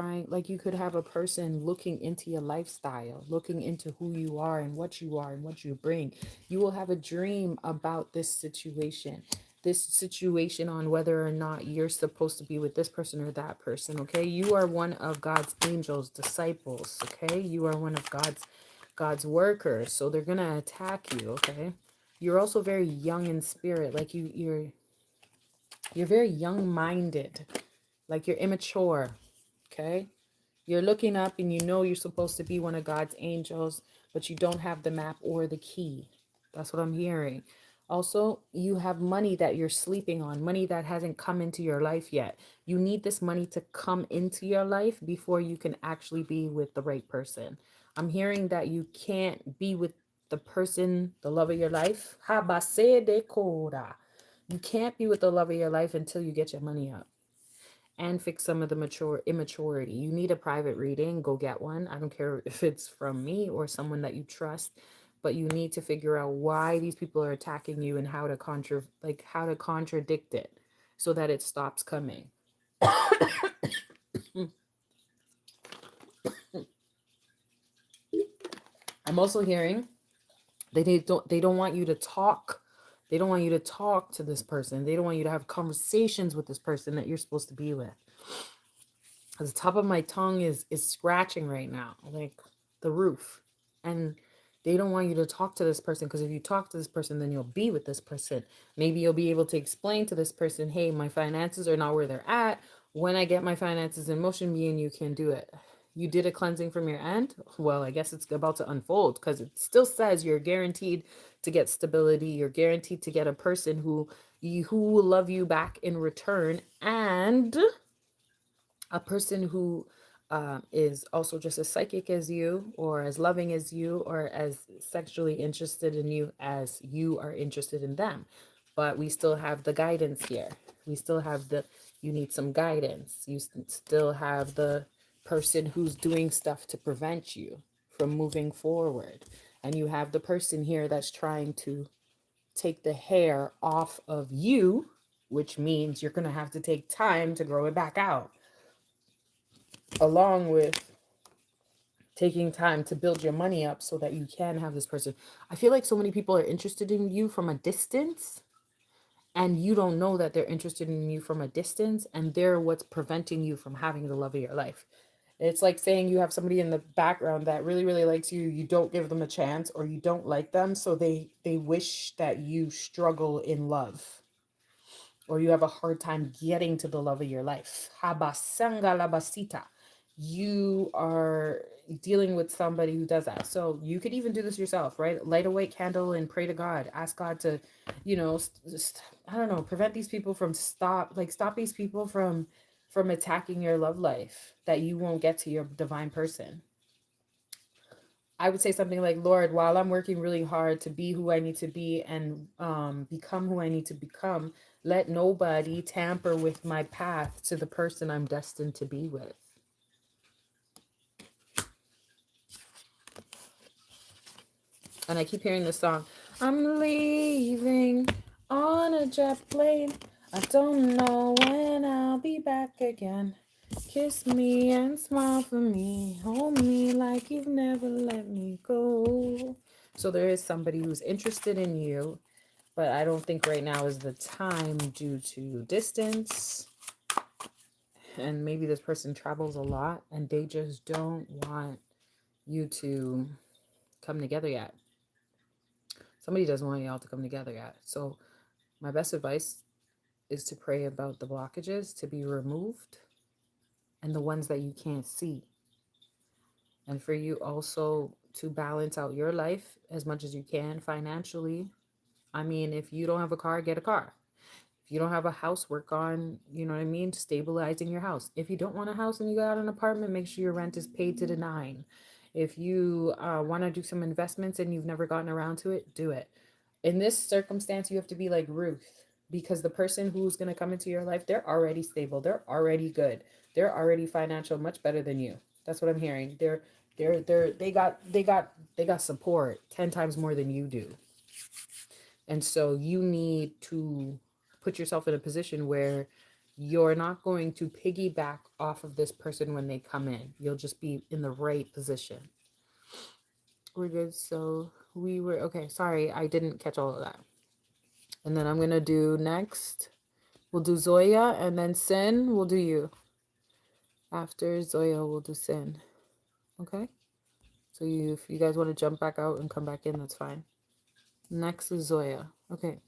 you could have a person looking into your lifestyle, looking into who you are and what you bring. You will have a dream about this situation on whether or not you're supposed to be with this person or that person, okay? You are one of God's angels, disciples, okay? You are one of God's workers, so they're gonna attack you, okay? You're also very young in spirit, like you're very young-minded, like you're immature, okay? You're looking up and you know you're supposed to be one of God's angels, but you don't have the map or the key. That's what I'm hearing. Also, you have money that you're sleeping on, money that hasn't come into your life yet. You need this money to come into your life before you can actually be with the right person. I'm hearing that you can't be with the person, the love of your life. You can't be with the love of your life until you get your money up and fix some of the immaturity. You need a private reading, go get one. I don't care if it's from me or someone that you trust, but you need to figure out why these people are attacking you and how to contradict it so that it stops coming. I'm also hearing they don't want you to talk. They don't want you to talk to this person. They don't want you to have conversations with this person that you're supposed to be with. The top of my tongue is scratching right now, like the roof. And they don't want you to talk to this person, because if you talk to this person, then you'll be with this person. Maybe you'll be able to explain to this person, hey, my finances are not where they're at. When I get my finances in motion, me and you can do it. You did a cleansing from your end? Well, I guess it's about to unfold, because it still says you're guaranteed to get stability. You're guaranteed to get a person who will love you back in return, and a person who is also just as psychic as you, or as loving as you, or as sexually interested in you as you are interested in them. But we still have the guidance here. We still have you need some guidance. You still have the person who's doing stuff to prevent you from moving forward. And you have the person here that's trying to take the hair off of you, which means you're going to have to take time to grow it back out, along with taking time to build your money up so that you can have this person. I feel like so many people are interested in you from a distance, and you don't know that they're interested in you from a distance, and they're what's preventing you from having the love of your life. It's like saying you have somebody in the background that really, really likes you. You don't give them a chance, or you don't like them, so they wish that you struggle in love, or you have a hard time getting to the love of your life. Habasanga labasita. You are dealing with somebody who does that. So you could even do this yourself, right? Light a white candle and pray to God. Ask God to, I don't know, prevent these people from stop these people from attacking your love life, that you won't get to your divine person. I would say something like, Lord, while I'm working really hard to be who I need to be and become who I need to become, let nobody tamper with my path to the person I'm destined to be with. And I keep hearing this song. I'm leaving on a jet plane. I don't know when I'll be back again. Kiss me and smile for me. Hold me like you've never let me go. So there is somebody who's interested in you, but I don't think right now is the time due to distance. And maybe this person travels a lot and they just don't want you to come together yet. Somebody doesn't want y'all to come together yet. So my best advice is to pray about the blockages to be removed and the ones that you can't see. And for you also to balance out your life as much as you can financially. I mean, if you don't have a car, get a car. If you don't have a house, work on, stabilizing your house. If you don't want a house and you got an apartment, make sure your rent is paid to the nine. If you want to do some investments and you've never gotten around to it, do it. In this circumstance, you have to be like Ruth, because the person who's going to come into your life, they're already stable. They're already good. They're already financial, much better than you. That's what I'm hearing. They got support 10 times more than you do. And so you need to put yourself in a position where you're not going to piggyback off of this person when they come in. You'll just be in the right position. We're good. So okay. Sorry, I didn't catch all of that. And then I'm going to do next. We'll do Zoya, and then Sin, we'll do you. After Zoya, we'll do Sin. Okay? So if you guys want to jump back out and come back in, that's fine. Next is Zoya. Okay.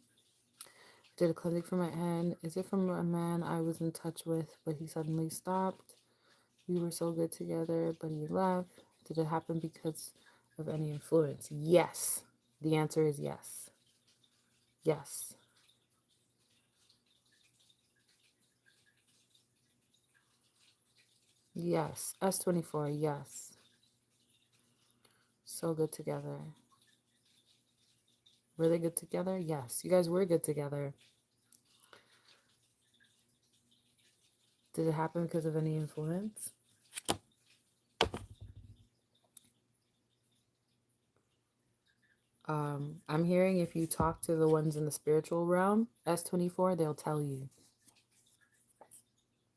Did a cleansing from my hand. Is it from a man I was in touch with, but he suddenly stopped? We were so good together, but he left. Did it happen because of any influence? Yes. The answer is yes. Yes. Yes. S24, yes. So good together. Were they good together? Yes. You guys were good together. Did it happen because of any influence? I'm hearing if you talk to the ones in the spiritual realm, S24, they'll tell you.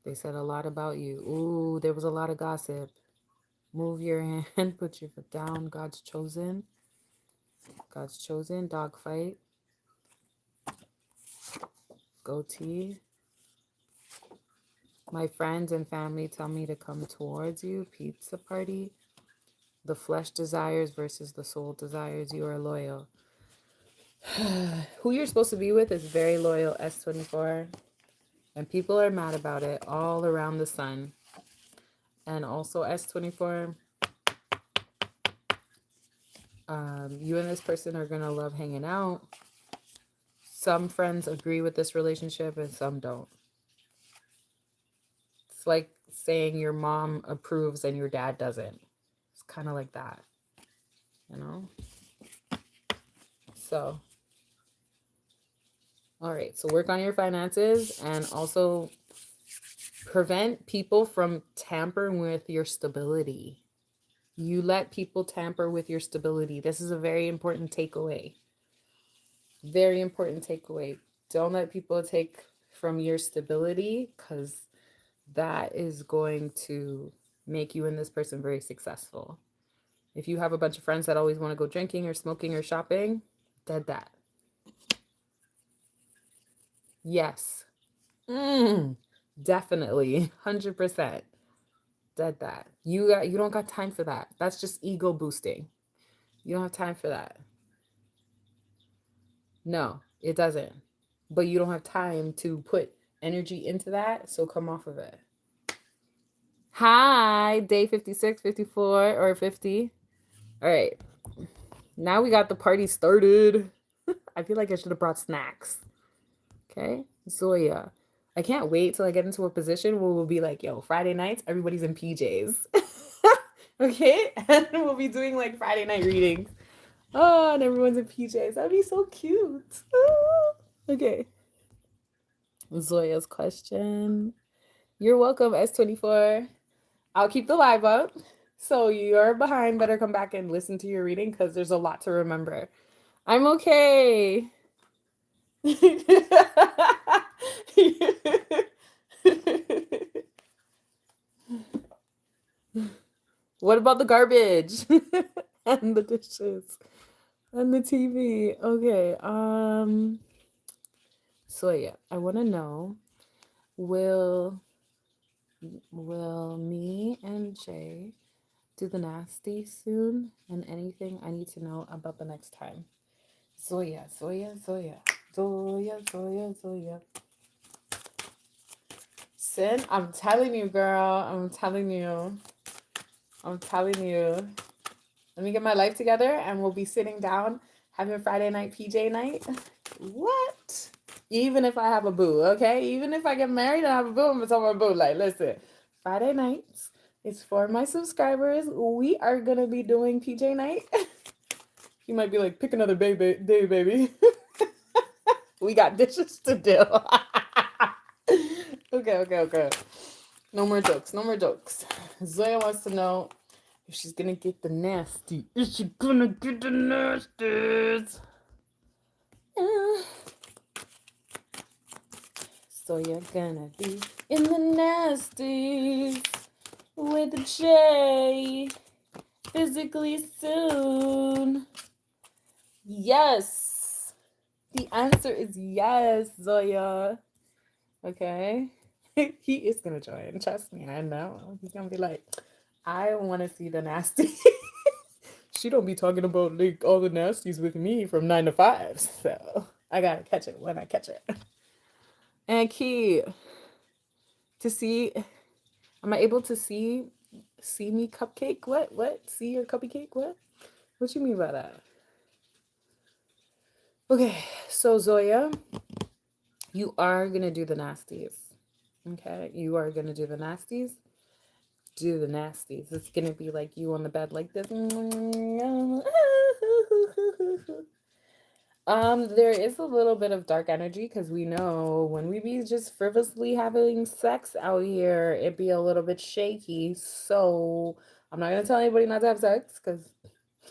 They said a lot about you. Ooh, there was a lot of gossip. Move your hand, put your foot down. God's chosen. God's chosen. Dogfight. Goatee. My friends and family tell me to come towards you. Pizza party. The flesh desires versus the soul desires. You are loyal. Who you're supposed to be with is very loyal, S24. And people are mad about it all around the sun. And also S24, you and this person are going to love hanging out. Some friends agree with this relationship and some don't. It's like saying your mom approves and your dad doesn't. It's kind of like that, you know? So, all right. So work on your finances and also prevent people from tampering with your stability. You let people tamper with your stability. This is a very important takeaway. Very important takeaway. Don't let people take from your stability, because that is going to make you and this person very successful. If you have a bunch of friends that always want to go drinking or smoking or shopping, dead that. Yes. Definitely. 100%. Dead that. You don't got time for that. That's just ego boosting. You don't have time for that. No, it doesn't. But you don't have time to put energy into that, so come off of it. Hi, day 56, 54, or 50. All right. Now we got the party started. I feel like I should have brought snacks. Okay. Zoya. I can't wait till I get into a position where we'll be like, yo, Friday nights, everybody's in PJs. Okay? And we'll be doing like Friday night readings. Oh, and everyone's in PJs. That'd be so cute. Okay. Zoya's question. You're welcome, S24. I'll keep the live up. So you're behind, better come back and listen to your reading because there's a lot to remember. I'm okay. What about the garbage and the dishes and the TV? Okay. So yeah, I want to know, will me and Jay do the nasty soon? And anything I need to know about the next time? Zoya. Sin, I'm telling you, girl. I'm telling you. Let me get my life together and we'll be sitting down having Friday night PJ night. What? Even if I have a boo, okay? Even if I get married and I have a boo, I'm gonna tell my boo, like, listen, Friday nights, it's for my subscribers. We are gonna be doing PJ night. He might be like, pick another day, baby. We got dishes to do. Okay. No more jokes. Zoya wants to know if she's gonna get the nasty. Is she gonna get the nasties? So you're gonna be in the nasties with Jay physically soon. Yes. The answer is yes, Zoya. Okay. He is gonna join. Trust me, I know. He's gonna be like, I wanna see the nasty. She don't be talking about like all the nasties with me from 9 to 5. So I gotta catch it when I catch it. And key to see, am I able to see me cupcake? What? See your cupcake? What you mean by that? Okay, so Zoya, you are gonna do the nasties. Okay, you are gonna do the nasties. Do the nasties. It's gonna be like you on the bed like this. There is a little bit of dark energy because we know when we be just frivolously having sex out here, it be a little bit shaky. So I'm not gonna tell anybody not to have sex because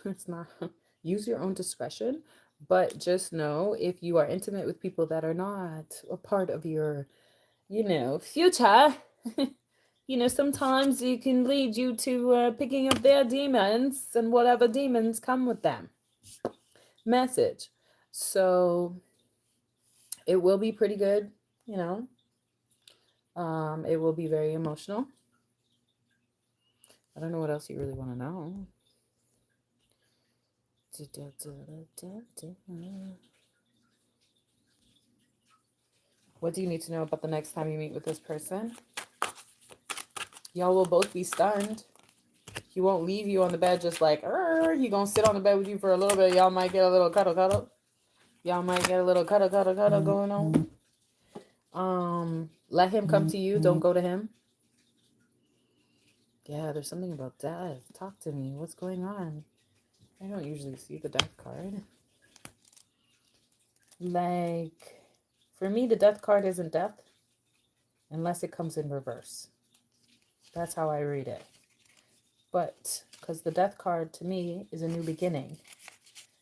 it's not. Use your own discretion, but just know if you are intimate with people that are not a part of your, future. Sometimes it can lead you to picking up their demons and whatever demons come with them. Message. So it will be pretty good, it will be very emotional. I don't know what else you really want to know. What do you need to know about the next time you meet with this person? Y'all will both be stunned. He won't leave you on the bed just like, he gonna sit on the bed with you for a little bit. Y'all might get a little cuddle. Y'all might get a little cuddle going on. Let him come to you. Don't go to him. Yeah, there's something about death. Talk to me. What's going on? I don't usually see the death card. Like, for me, the death card isn't death unless it comes in reverse. That's how I read it. But, because the death card to me is a new beginning.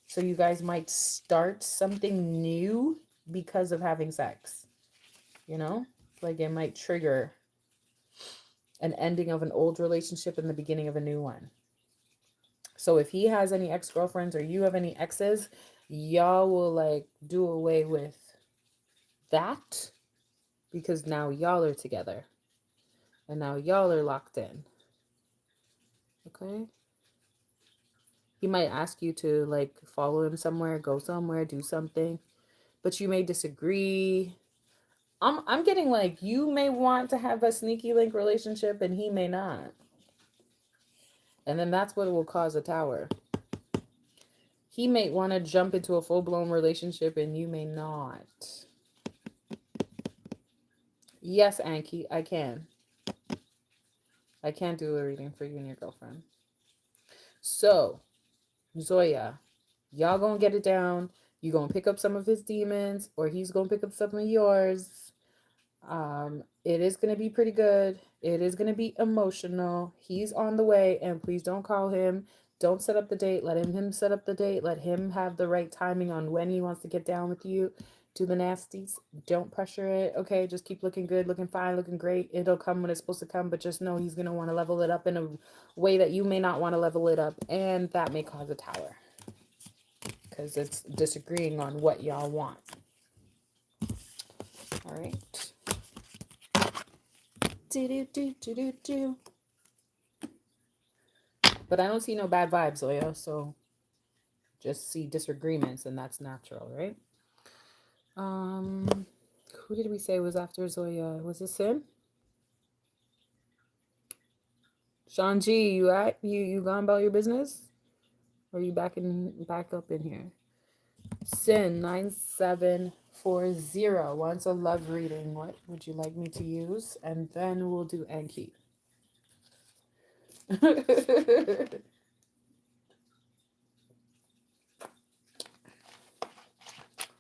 So you guys might start something new because of having sex. Like it might trigger an ending of an old relationship and the beginning of a new one. So if he has any ex-girlfriends or you have any exes, y'all will like do away with that because now y'all are together and now y'all are locked in. Okay? He might ask you to like follow him somewhere, go somewhere, do something, but you may disagree. I'm getting like you may want to have a sneaky link relationship and he may not. And then that's what will cause a tower. He may want to jump into a full-blown relationship and you may not. Yes, Anki, I can. I can do a reading for you and your girlfriend. So, Zoya, y'all gonna get it down. You gonna pick up some of his demons, or he's gonna pick up some of yours. It is gonna be pretty good. It is gonna be emotional. He's on the way, and please don't call him. Don't set up the date. Let him set up the date. Let him have the right timing on when he wants to get down with you. Do the nasties. Don't pressure it. Okay, just keep looking good, looking fine, looking great. It'll come when it's supposed to come, but just know he's gonna want to level it up in a way that you may not want to level it up, and that may cause a tower because it's disagreeing on what y'all want. All right. But I don't see no bad vibes, Zoya, so just see disagreements, and that's natural, right? Who did we say was after Zoya? Was it Sin? Sean G, you at you gone about your business? Or are you back up in here? Sin 9740 wants a love reading. What would you like me to use? And then we'll do Anki.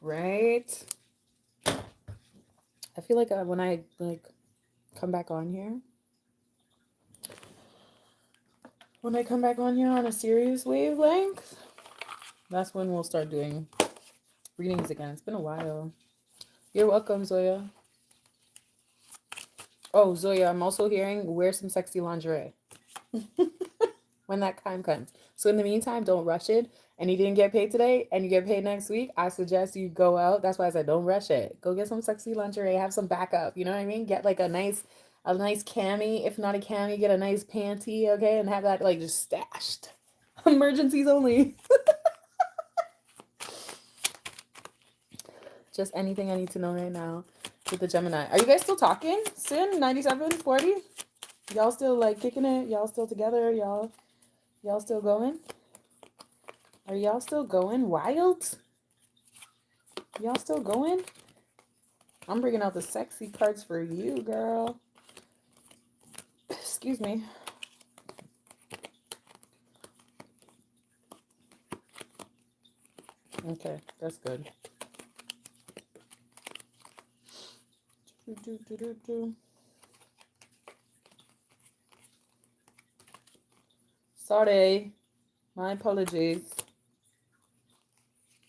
Right? I feel like when I come back on here, on a serious wavelength, that's when we'll start doing readings again. It's been a while. You're welcome, Zoya. Oh, Zoya, I'm also hearing wear some sexy lingerie when that time comes. So in the meantime, don't rush it. And you didn't get paid today and you get paid next week, I suggest you go out. That's why I said don't rush it. Go get some sexy lingerie, have some backup. You know what I mean? Get like a nice cami. If not a cami, get a nice panty, okay? And have that like just stashed. Emergencies only. Just anything I need to know right now with the Gemini. Are you guys still talking? Sin 9740? Y'all still like kicking it? Y'all still together? Y'all still going? Are y'all still going wild? Y'all still going? I'm bringing out the sexy cards for you, girl. Excuse me. Okay, that's good. Sorry. My apologies.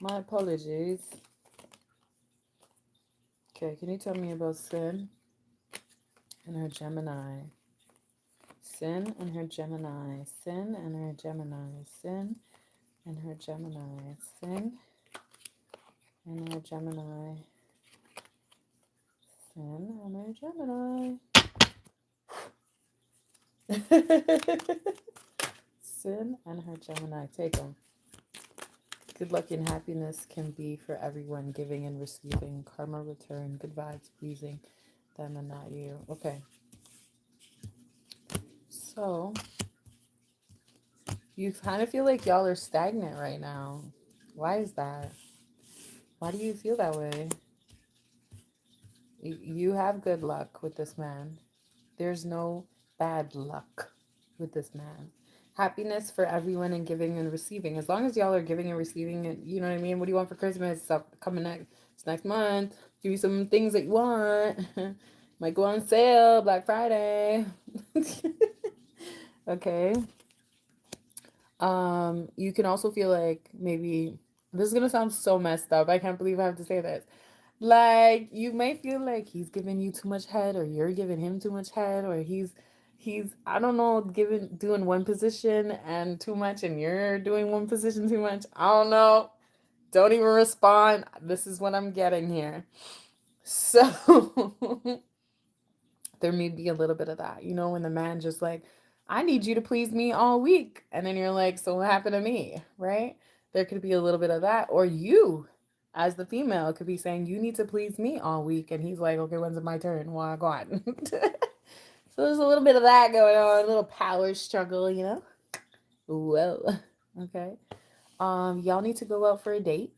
My apologies. Okay, can you tell me about Sin and her Gemini? Sin and her Gemini. Sin and her Gemini. Sin and her Gemini. Sin and her Gemini. Sin and her Gemini. Sin and her Gemini. Take them. Good luck and happiness can be for everyone, giving and receiving. Karma return. Good vibes pleasing them and not you. Okay. So, you kind of feel like y'all are stagnant right now. Why is that? Why do you feel that way? You have good luck with this man. There's no bad luck with this man. Happiness for everyone and giving and receiving. As long as y'all are giving and receiving, and you know what I mean? What do you want for Christmas? It's coming next month. Give you some things that you want. Might go on sale, Black Friday. Okay. You can also feel like maybe this is gonna sound so messed up. I can't believe I have to say this. Like you may feel like he's giving you too much head, or you're giving him too much head, or he's I don't know, doing one position and too much, and you're doing one position too much. I don't know. Don't even respond. This is what I'm getting here. So there may be a little bit of that, you know, when the man just like, I need you to please me all week. And then you're like, so what happened to me? Right? There could be a little bit of that. Or you As the female could be saying, you need to please me all week. And he's like, okay, when's it my turn? Well, go on. So there's a little bit of that going on, a little power struggle, you know? Whoa. Okay. Y'all need to go out for a date,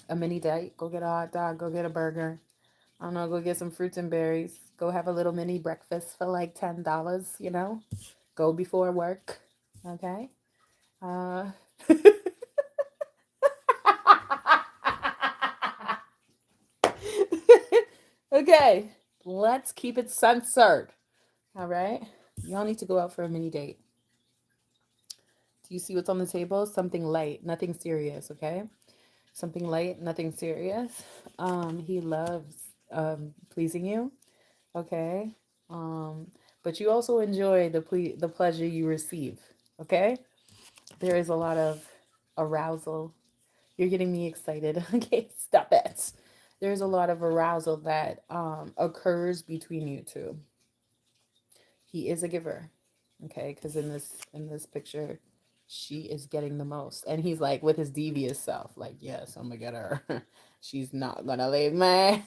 a mini date. Go get a hot dog, go get a burger. I don't know, go get some fruits and berries. Go have a little mini breakfast for like $10, you know? Go before work. Okay. Uh okay. Let's keep it censored. All right. Y'all need to go out for a mini date. Do you see what's on the table? Something light, nothing serious, okay? Something light, nothing serious. He loves pleasing you, okay? Um, but you also enjoy the pleasure you receive, okay? There is a lot of arousal. You're getting me excited. Okay, stop it. There's a lot of arousal that occurs between you two. He is a giver, okay? Because in this picture, she is getting the most, and he's like with his devious self, like, yes, I'm gonna get her. She's not gonna leave me.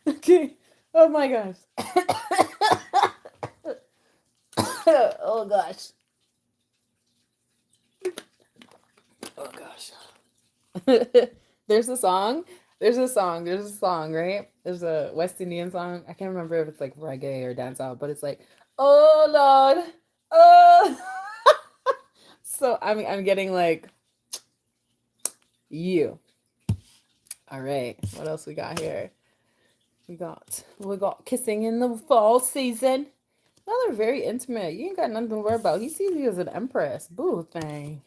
Okay. Oh my gosh. Oh gosh. Oh gosh. There's a song. There's a song, right? There's a West Indian song. I can't remember if it's like reggae or dancehall, but it's like, oh Lord, oh. So I'm getting like you. All right. What else we got here? We got kissing in the fall season. Now they're very intimate. You ain't got nothing to worry about. He sees you as an empress. Boo thing.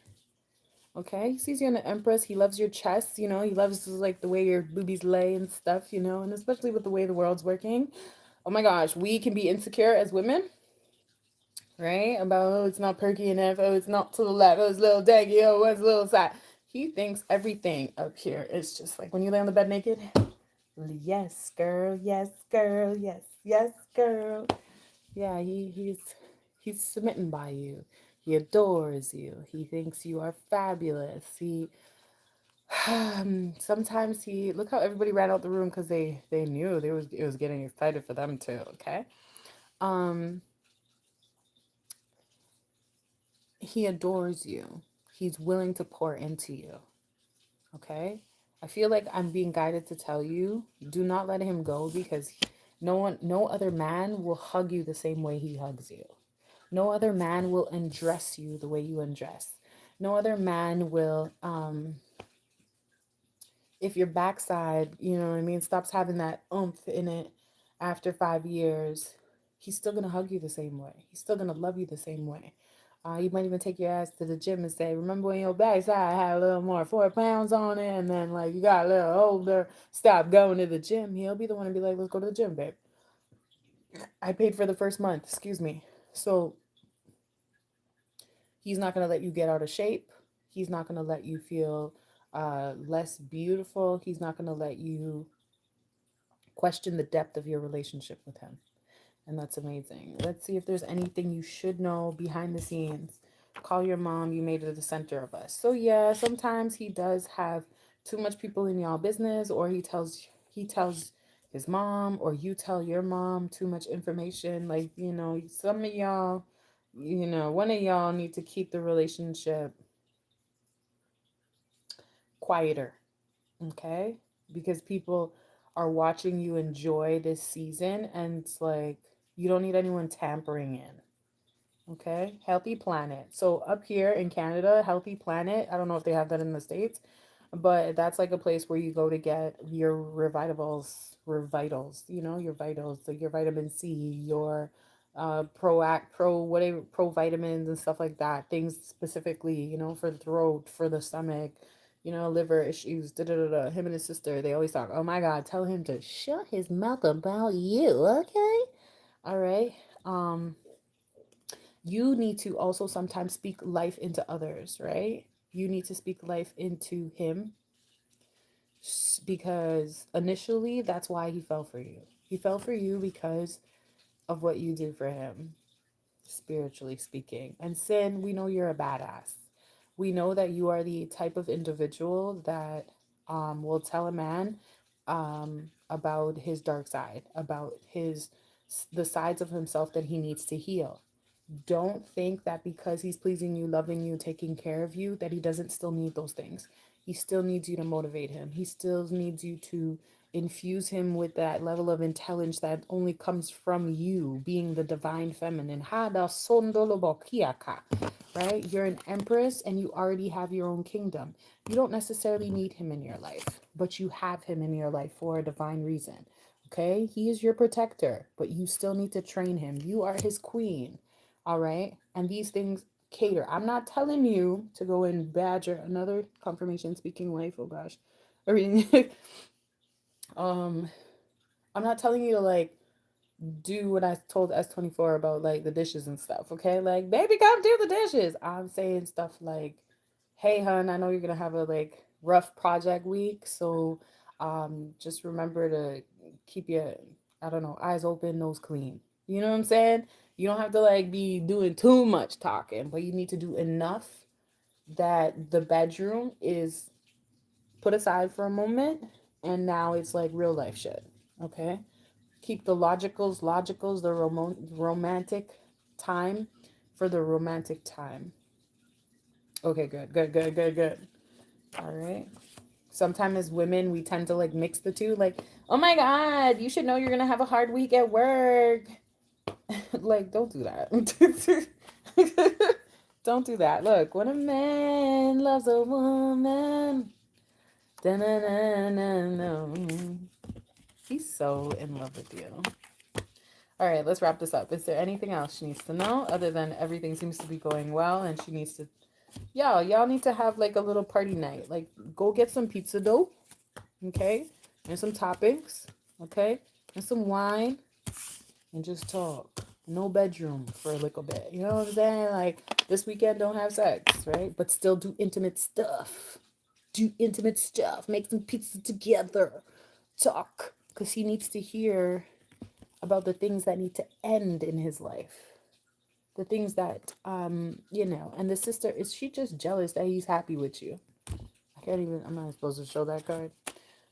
Okay, he sees you an empress. He loves your chest, you know. He loves like the way your boobies lay and stuff, you know. And especially with the way the world's working. Oh my gosh, we can be insecure as women, right? About, oh, it's not perky enough. Oh, it's not to the left. Oh, it's a little daggy. Oh, it's a little side. He thinks everything up here is just like when you lay on the bed naked. Yes, girl. Yes, girl. Yes, yes, girl. Yeah, he's smitten by you. He adores you. He thinks you are fabulous. He sometimes he look how everybody ran out the room because they knew it was getting excited for them too. Okay, um, he adores you. He's willing to pour into you. Okay, I feel like I'm being guided to tell you, do not let him go because no other man will hug you the same way he hugs you. No other man will undress you the way you undress. No other man will, if your backside, you know what I mean, stops having that oomph in it after 5 years, he's still going to hug you the same way. He's still going to love you the same way. You might even take your ass to the gym and say, remember when your backside had a little more 4 pounds on it and then like you got a little older, stop going to the gym. He'll be the one to be like, let's go to the gym, babe. I paid for the first month, excuse me. So he's not going to let you get out of shape. He's not going to let you feel less beautiful. He's not going to let you question the depth of your relationship with him. And that's amazing. Let's see if there's anything you should know behind the scenes. Call your mom. You made it the center of us. So yeah, sometimes he does have too much people in y'all business, or he tells his mom, or you tell your mom too much information. Like, you know, some of y'all, you know, one of y'all need to keep the relationship quieter, okay? Because people are watching you enjoy this season, and it's like you don't need anyone tampering in, okay? Healthy Planet. So up here in Canada, Healthy Planet, I don't know if they have that in the States, but that's like a place where you go to get your revitals, you know, your vitals, like your vitamin C, your whatever, pro vitamins and stuff like that, things specifically, you know, for the throat, for the stomach, you know, liver issues, da da da da. Him and his sister, they always talk, oh my god, tell him to shut his mouth about you, okay? All right. um you need to also sometimes speak life into others, right? You need to speak life into him, because initially that's why he fell for you. He fell for you because of what you did for him, spiritually speaking. And sin, we know you're a badass. We know that you are the type of individual that will tell a man about his dark side, about the sides of himself that he needs to heal. Don't think that because he's pleasing you, loving you, taking care of you, that he doesn't still need those things. He still needs you to motivate him. He still needs you to infuse him with that level of intelligence that only comes from you, being the divine feminine. Hada sondolobokiaka, right? You're an empress and you already have your own kingdom. You don't necessarily need him in your life, but you have him in your life for a divine reason. Okay? He is your protector, but you still need to train him. You are his queen. All right. And these things cater. I'm not telling you to go and badger another confirmation speaking wife. Oh gosh. I mean, um, I'm not telling you to like do what I told S24 about like the dishes and stuff. Okay. Like, baby, come do the dishes. I'm saying stuff like, hey, hun, I know you're going to have a like rough project week. So just remember to keep your, I don't know, eyes open, nose clean. You know what I'm saying? You don't have to like be doing too much talking, but you need to do enough that the bedroom is put aside for a moment and now it's like real life shit. Okay? Keep the logicals, the romantic time for the romantic time. Okay, good. All right. Sometimes as women, we tend to like mix the two. Like, oh my God, you should know you're gonna have a hard week at work. Like, don't do that. Don't do that. Look, when a man loves a woman, da-na-na-na-na, he's so in love with you. All right, let's wrap this up. Is there anything else she needs to know other than everything seems to be going well and she needs to, y'all need to have like a little party night. Like, go get some pizza dough, okay, and some toppings, okay, and some wine, and just talk. No bedroom for a little bit. You know what I'm saying? Like, this weekend, don't have sex, right? But still do intimate stuff. Do intimate stuff. Make some pizza together. Talk. Because he needs to hear about the things that need to end in his life. The things that, and the sister, is she just jealous that he's happy with you? I'm not supposed to show that card.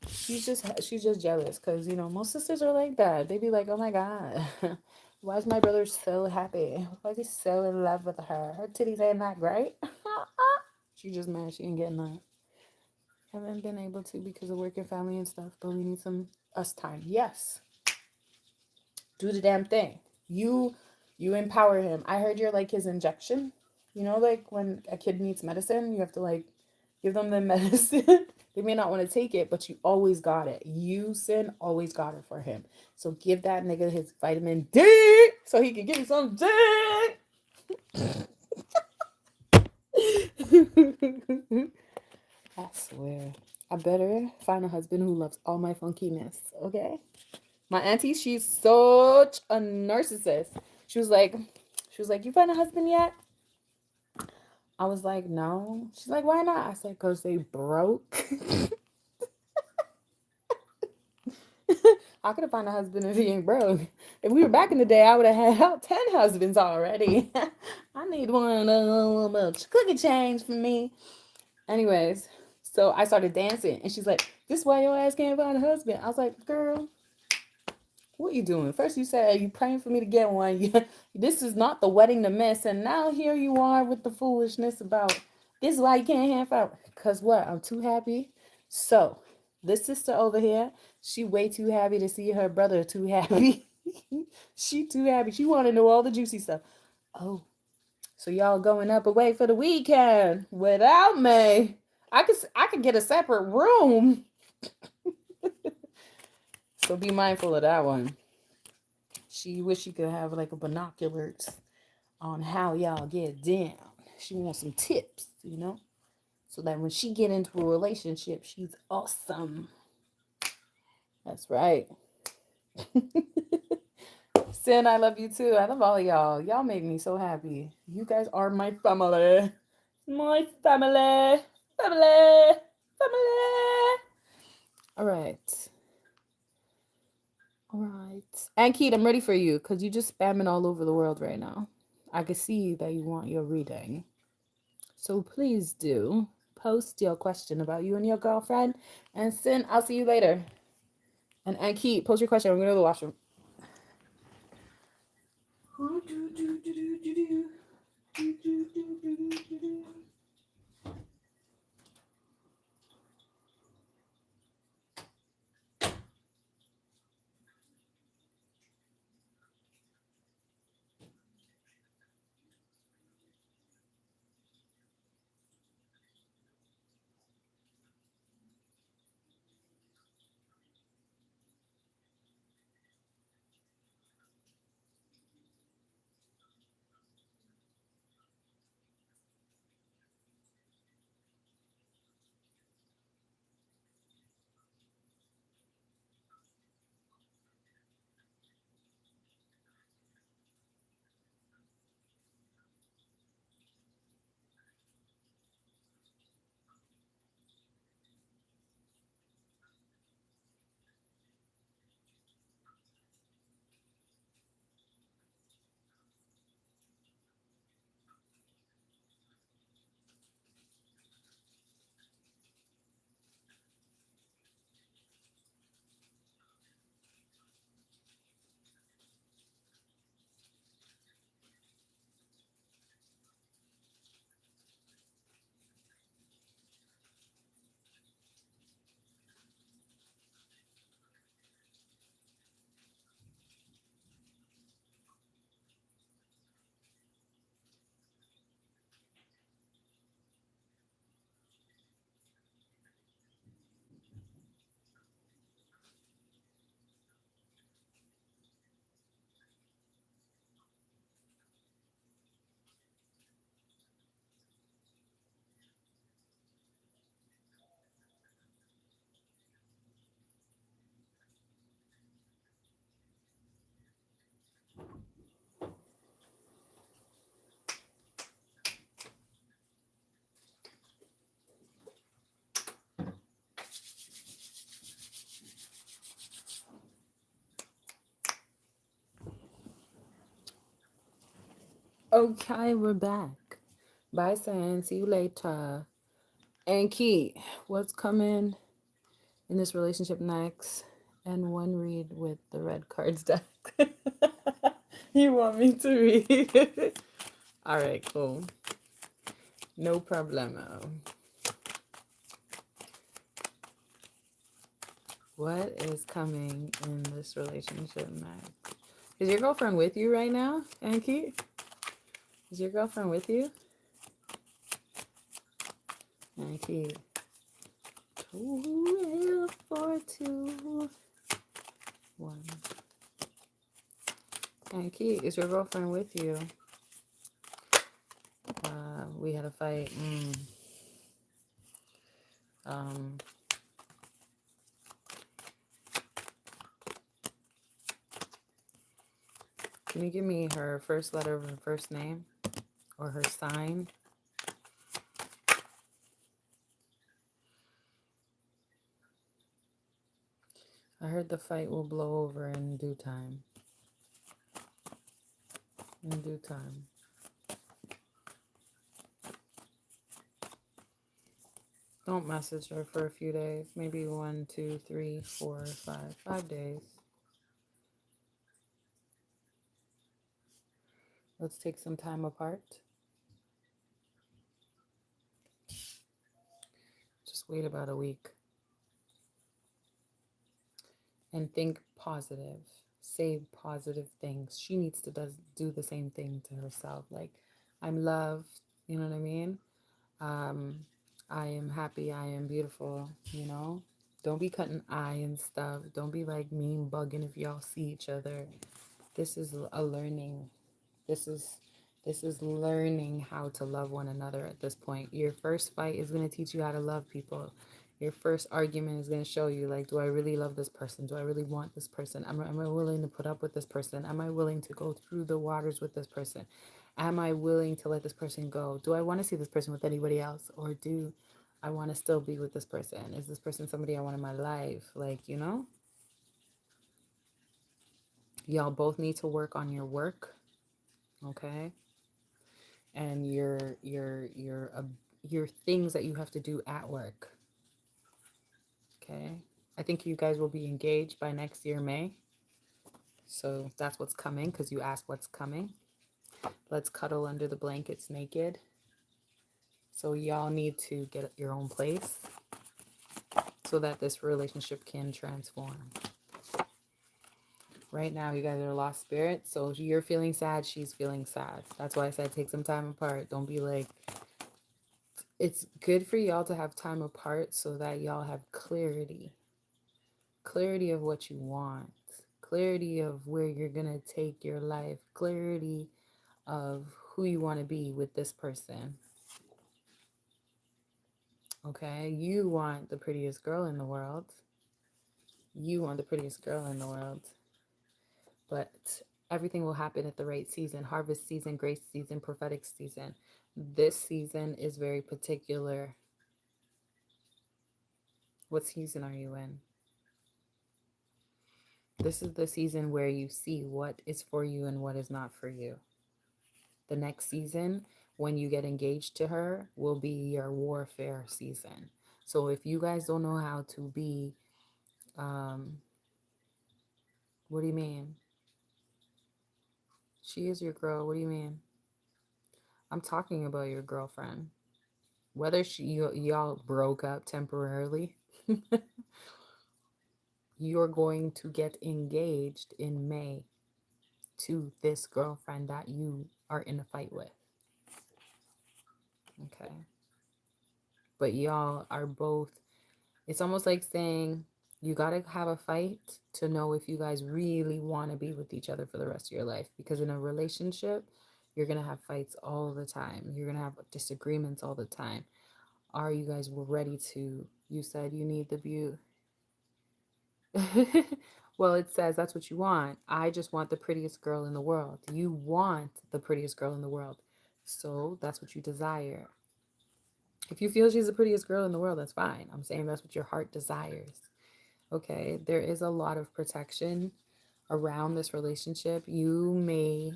She's just jealous because, most sisters are like that. They be like, oh my God, why is my brother so happy? Why is he so in love with her? Her titties ain't that great. She just mad she ain't getting that. Haven't been able to because of work and family and stuff, but we need some us time. Yes. Do the damn thing. You empower him. I heard you're like his injection. Like when a kid needs medicine, you have to like give them the medicine. They may not want to take it, but you always got it. You, Sin, always got it for him. So give that nigga his vitamin D so he can give you some dick. I swear. I better find a husband who loves all my funkiness, okay? My auntie, she's such a narcissist. She was like, you find a husband yet? I was like, no. She's like, why not? I said, because they broke. I could have found a husband if he ain't broke. If we were back in the day, I would have had 10 husbands already. I need one cookie change for me. Anyways, so I started dancing, and she's like, this is why your ass can't find a husband. I was like, girl, what you doing? First you said you praying for me to get one. This is not the wedding to miss. And now here you are with the foolishness about this is why you can't have out. Because what? I'm too happy. So this sister over here, she way too happy to see her brother too happy. She too happy. She want to know all the juicy stuff. Oh, so y'all going up away for the weekend without me. I could get a separate room. So be mindful of that one. She wish she could have like a binoculars on how y'all get down. She wants some tips, so that when she get into a relationship, she's awesome. That's right. Sin, I love you too. I love all of y'all. Y'all make me so happy. You guys are my family. My family. Family. Family. All right. All right. And Keith, I'm ready for you because you're just spamming all over the world right now. I can see that you want your reading. So please do post your question about you and your girlfriend. And Sin, I'll see you later. And Keith, post your question. I'm going to go to the washroom. Okay, we're back. Bye, Sin. See you later. And Keith, what's coming in this relationship next? And one read with the red cards deck. You want me to read? All right, cool. No problemo. What is coming in this relationship next? Is your girlfriend with you right now, Anki? Is your girlfriend with you? Anki. 12, 4, 2, 1. Anki, is your girlfriend with you? We had a fight. Can you give me her first letter of her first name or her sign? I heard the fight will blow over in due time. In due time. Don't message her for a few days. Maybe 1, 2, 3, 4, 5. 5 days. Let's take some time apart. Just wait about a week. And think positive. Say positive things. She needs to do the same thing to herself. Like, I'm loved. You know what I mean? I am happy. I am beautiful. You know? Don't be cutting eye and stuff. Don't be like mean bugging if y'all see each other. This is a learning. This is learning how to love one another at this point. Your first fight is going to teach you how to love people. Your first argument is going to show you, like, do I really love this person? Do I really want this person? Am I willing to put up with this person? Am I willing to go through the waters with this person? Am I willing to let this person go? Do I want to see this person with anybody else? Or do I want to still be with this person? Is this person somebody I want in my life? Like, you know? Y'all both need to work on your work. Okay? and your things that you have to do at work. Okay. I think you guys will be engaged by next year, May. So that's what's coming because you asked what's coming. Let's cuddle under the blankets naked. So y'all need to get your own place so that this relationship can transform. Right now, you guys are lost spirits. So you're feeling sad, she's feeling sad. That's why I said take some time apart. Don't be like, it's good for y'all to have time apart so that y'all have clarity. Clarity of what you want. Clarity of where you're going to take your life. Clarity of who you want to be with this person. Okay? You want the prettiest girl in the world. You want the prettiest girl in the world. But everything will happen at the right season. Harvest season, grace season, prophetic season. This season is very particular. What season are you in? This is the season where you see what is for you and what is not for you. The next season, when you get engaged to her, will be your warfare season. So if you guys don't know how to be, what do you mean? She is your girl. What do you mean? I'm talking about your girlfriend. Whether y'all broke up temporarily, you're going to get engaged in May to this girlfriend that you are in a fight with. Okay. But y'all are both, it's almost like saying you got to have a fight to know if you guys really want to be with each other for the rest of your life. Because in a relationship, you're going to have fights all the time. You're going to have disagreements all the time. Are you guys ready to, you said you need the beauty. Well, it says that's what you want. I just want the prettiest girl in the world. You want the prettiest girl in the world. So that's what you desire. If you feel she's the prettiest girl in the world, that's fine. I'm saying that's what your heart desires. Okay, there is a lot of protection around this relationship. You may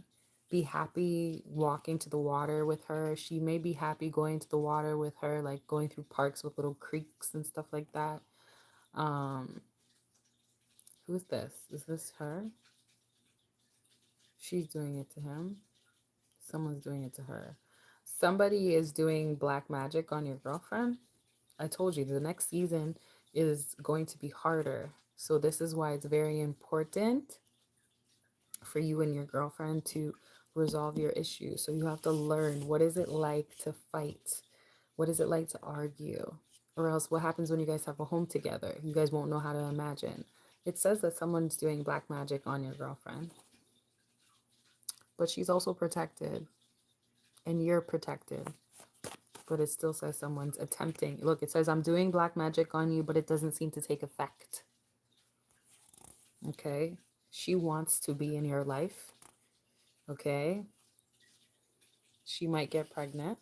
be happy walking to the water with her. She may be happy going to the water with her, like going through parks with little creeks and stuff like that. Who's this? Is this her? She's doing it to him. Someone's doing it to her. Somebody is doing black magic on your girlfriend. I told you the next season is going to be harder. So this is why it's very important for you and your girlfriend to resolve your issue. So you have to learn, what is it like to fight? What is it like to argue? Or else what happens when you guys have a home together? You guys won't know how to imagine. It says that someone's doing black magic on your girlfriend. But she's also protected. And you're protected. But it still says someone's attempting. Look, it says, I'm doing black magic on you, but it doesn't seem to take effect. Okay? She wants to be in your life. Okay? She might get pregnant.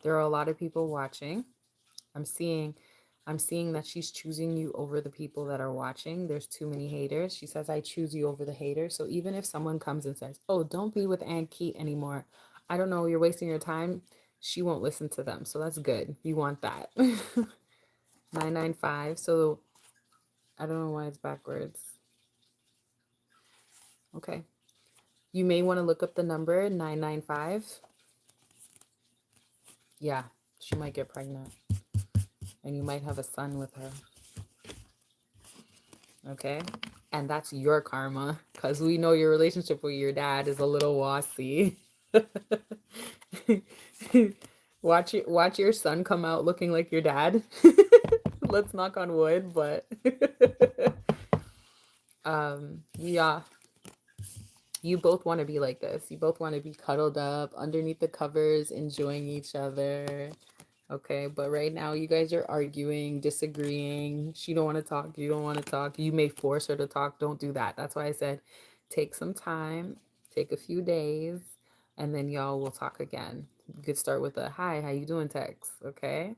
There are a lot of people watching. I'm seeing that she's choosing you over the people that are watching. There's too many haters. She says, I choose you over the haters. So even if someone comes and says, oh, don't be with Aunt Keat anymore, I don't know, you're wasting your time, she won't listen to them. So that's good. You want that. 995. So I don't know why it's backwards. Okay. You may want to look up the number 995. Yeah, she might get pregnant. And you might have a son with her. Okay? And that's your karma. Because we know your relationship with your dad is a little wassy. Watch your son come out looking like your dad. Let's knock on wood, but yeah. You both want to be like this. You both want to be cuddled up underneath the covers, enjoying each other. Okay, but right now you guys are arguing, disagreeing. She don't want to talk. You don't want to talk. You may force her to talk. Don't do that. That's why I said take some time, take a few days, and then y'all will talk again. You could start with a hi, how you doing text, okay?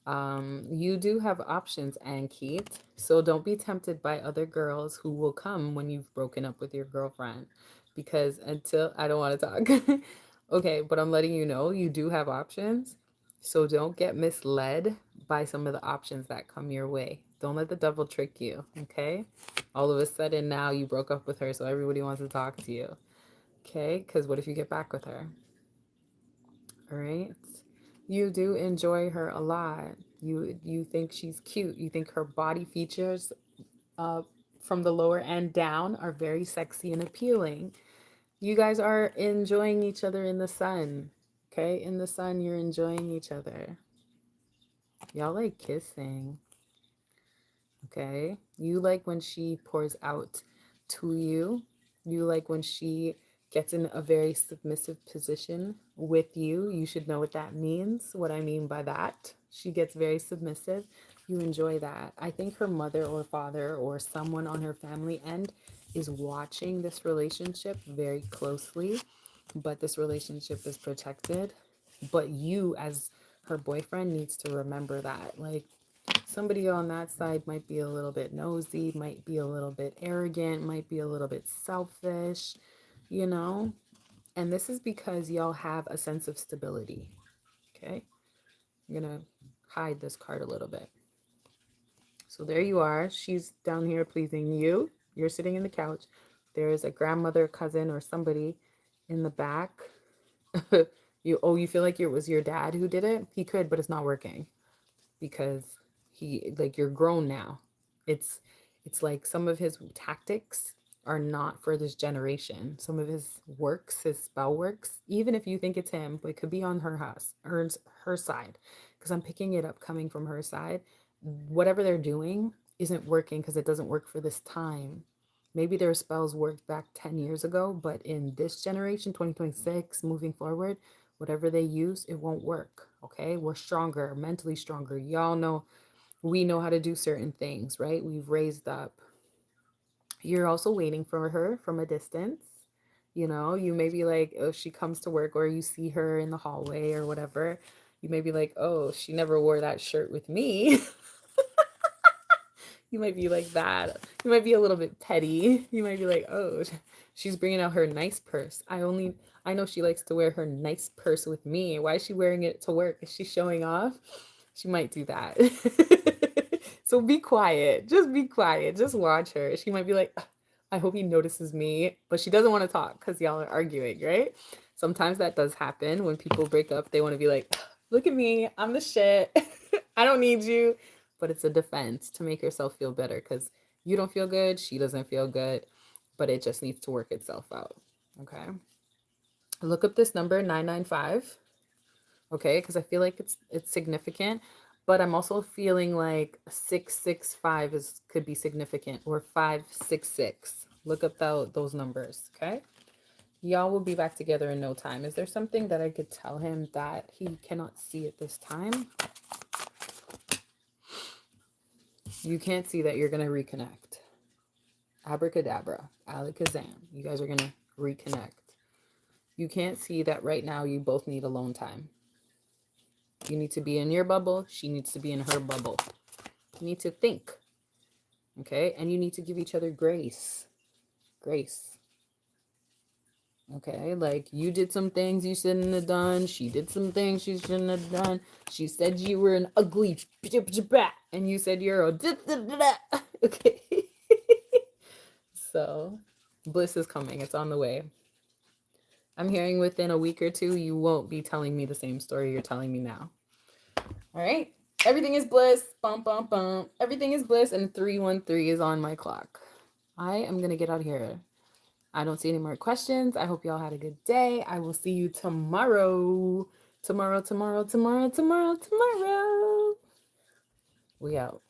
You do have options, Ankit. So don't be tempted by other girls who will come when you've broken up with your girlfriend. because until I don't want to talk. Okay, but I'm letting you know you do have options. So don't get misled by some of the options that come your way. Don't let the devil trick you, okay? All of a sudden now you broke up with her, so everybody wants to talk to you. Okay? Because what if you get back with her? All right? You do enjoy her a lot. You think she's cute. You think her body features uh, from the lower end down are very sexy and appealing. You guys are enjoying each other in the sun. Okay? In the sun, you're enjoying each other. Y'all like kissing. Okay? You like when she pours out to you. You like when she gets in a very submissive position with you. You should know what that means. What I mean by that. She gets very submissive. You enjoy that. I think her mother or father or someone on her family end is watching this relationship very closely, but this relationship is protected. But you, as her boyfriend, needs to remember that. Like, somebody on that side might be a little bit nosy, might be a little bit arrogant, might be a little bit selfish, you know? And this is because y'all have a sense of stability. Okay? I'm going to hide this card a little bit. So there you are. She's down here pleasing you. You're sitting in the couch. There's a grandmother, cousin, or somebody in the back. You feel like it was your dad who did it? He could, but it's not working because you're grown now. It's like some of his tactics are not for this generation. Some of his works, his spell works, even if you think it's him, but it could be on her side, because I'm picking it up coming from her side. Whatever they're doing isn't working because it doesn't work for this time. Maybe their spells worked back 10 years ago, but in this generation, 2026, moving forward, whatever they use, it won't work. Okay? We're stronger, mentally stronger. Y'all know we know how to do certain things, right? We've raised up. You're also waiting for her from a distance. You know, you may be like, oh, she comes to work, or you see her in the hallway or whatever. You may be like, oh, she never wore that shirt with me. You might be like that. You might be a little bit petty. You might be like, oh, she's bringing out her nice purse. I know she likes to wear her nice purse with me. Why is she wearing it to work? Is she showing off? She might do that. So be quiet. Just be quiet. Just watch her. She might be like, I hope he notices me. But she doesn't want to talk because y'all are arguing, right? Sometimes that does happen when people break up. They want to be like, look at me. I'm the shit. I don't need you. But it's a defense to make herself feel better because you don't feel good. She doesn't feel good. But it just needs to work itself out. Okay. Look up this number 995. Okay, because I feel like it's significant, but I'm also feeling like 665 could be significant, or 566. Look up those numbers. Okay, y'all will be back together in no time. Is there something that I could tell him that he cannot see at this time? You can't see that you're gonna reconnect. Abracadabra, alakazam. You guys are gonna reconnect. You can't see that right now. You both need alone time. You need to be in your bubble. She needs to be in her bubble. You need to think. Okay? And you need to give each other grace. Grace. Okay? Like, you did some things you shouldn't have done. She did some things she shouldn't have done. She said you were an ugly and you said you're a okay? So, bliss is coming. It's on the way. I'm hearing within a week or two, you won't be telling me the same story you're telling me now. All right. Everything is bliss. Bum, bum, bum. Everything is bliss. And 313 is on my clock. I am going to get out of here. I don't see any more questions. I hope y'all had a good day. I will see you tomorrow. Tomorrow. We out.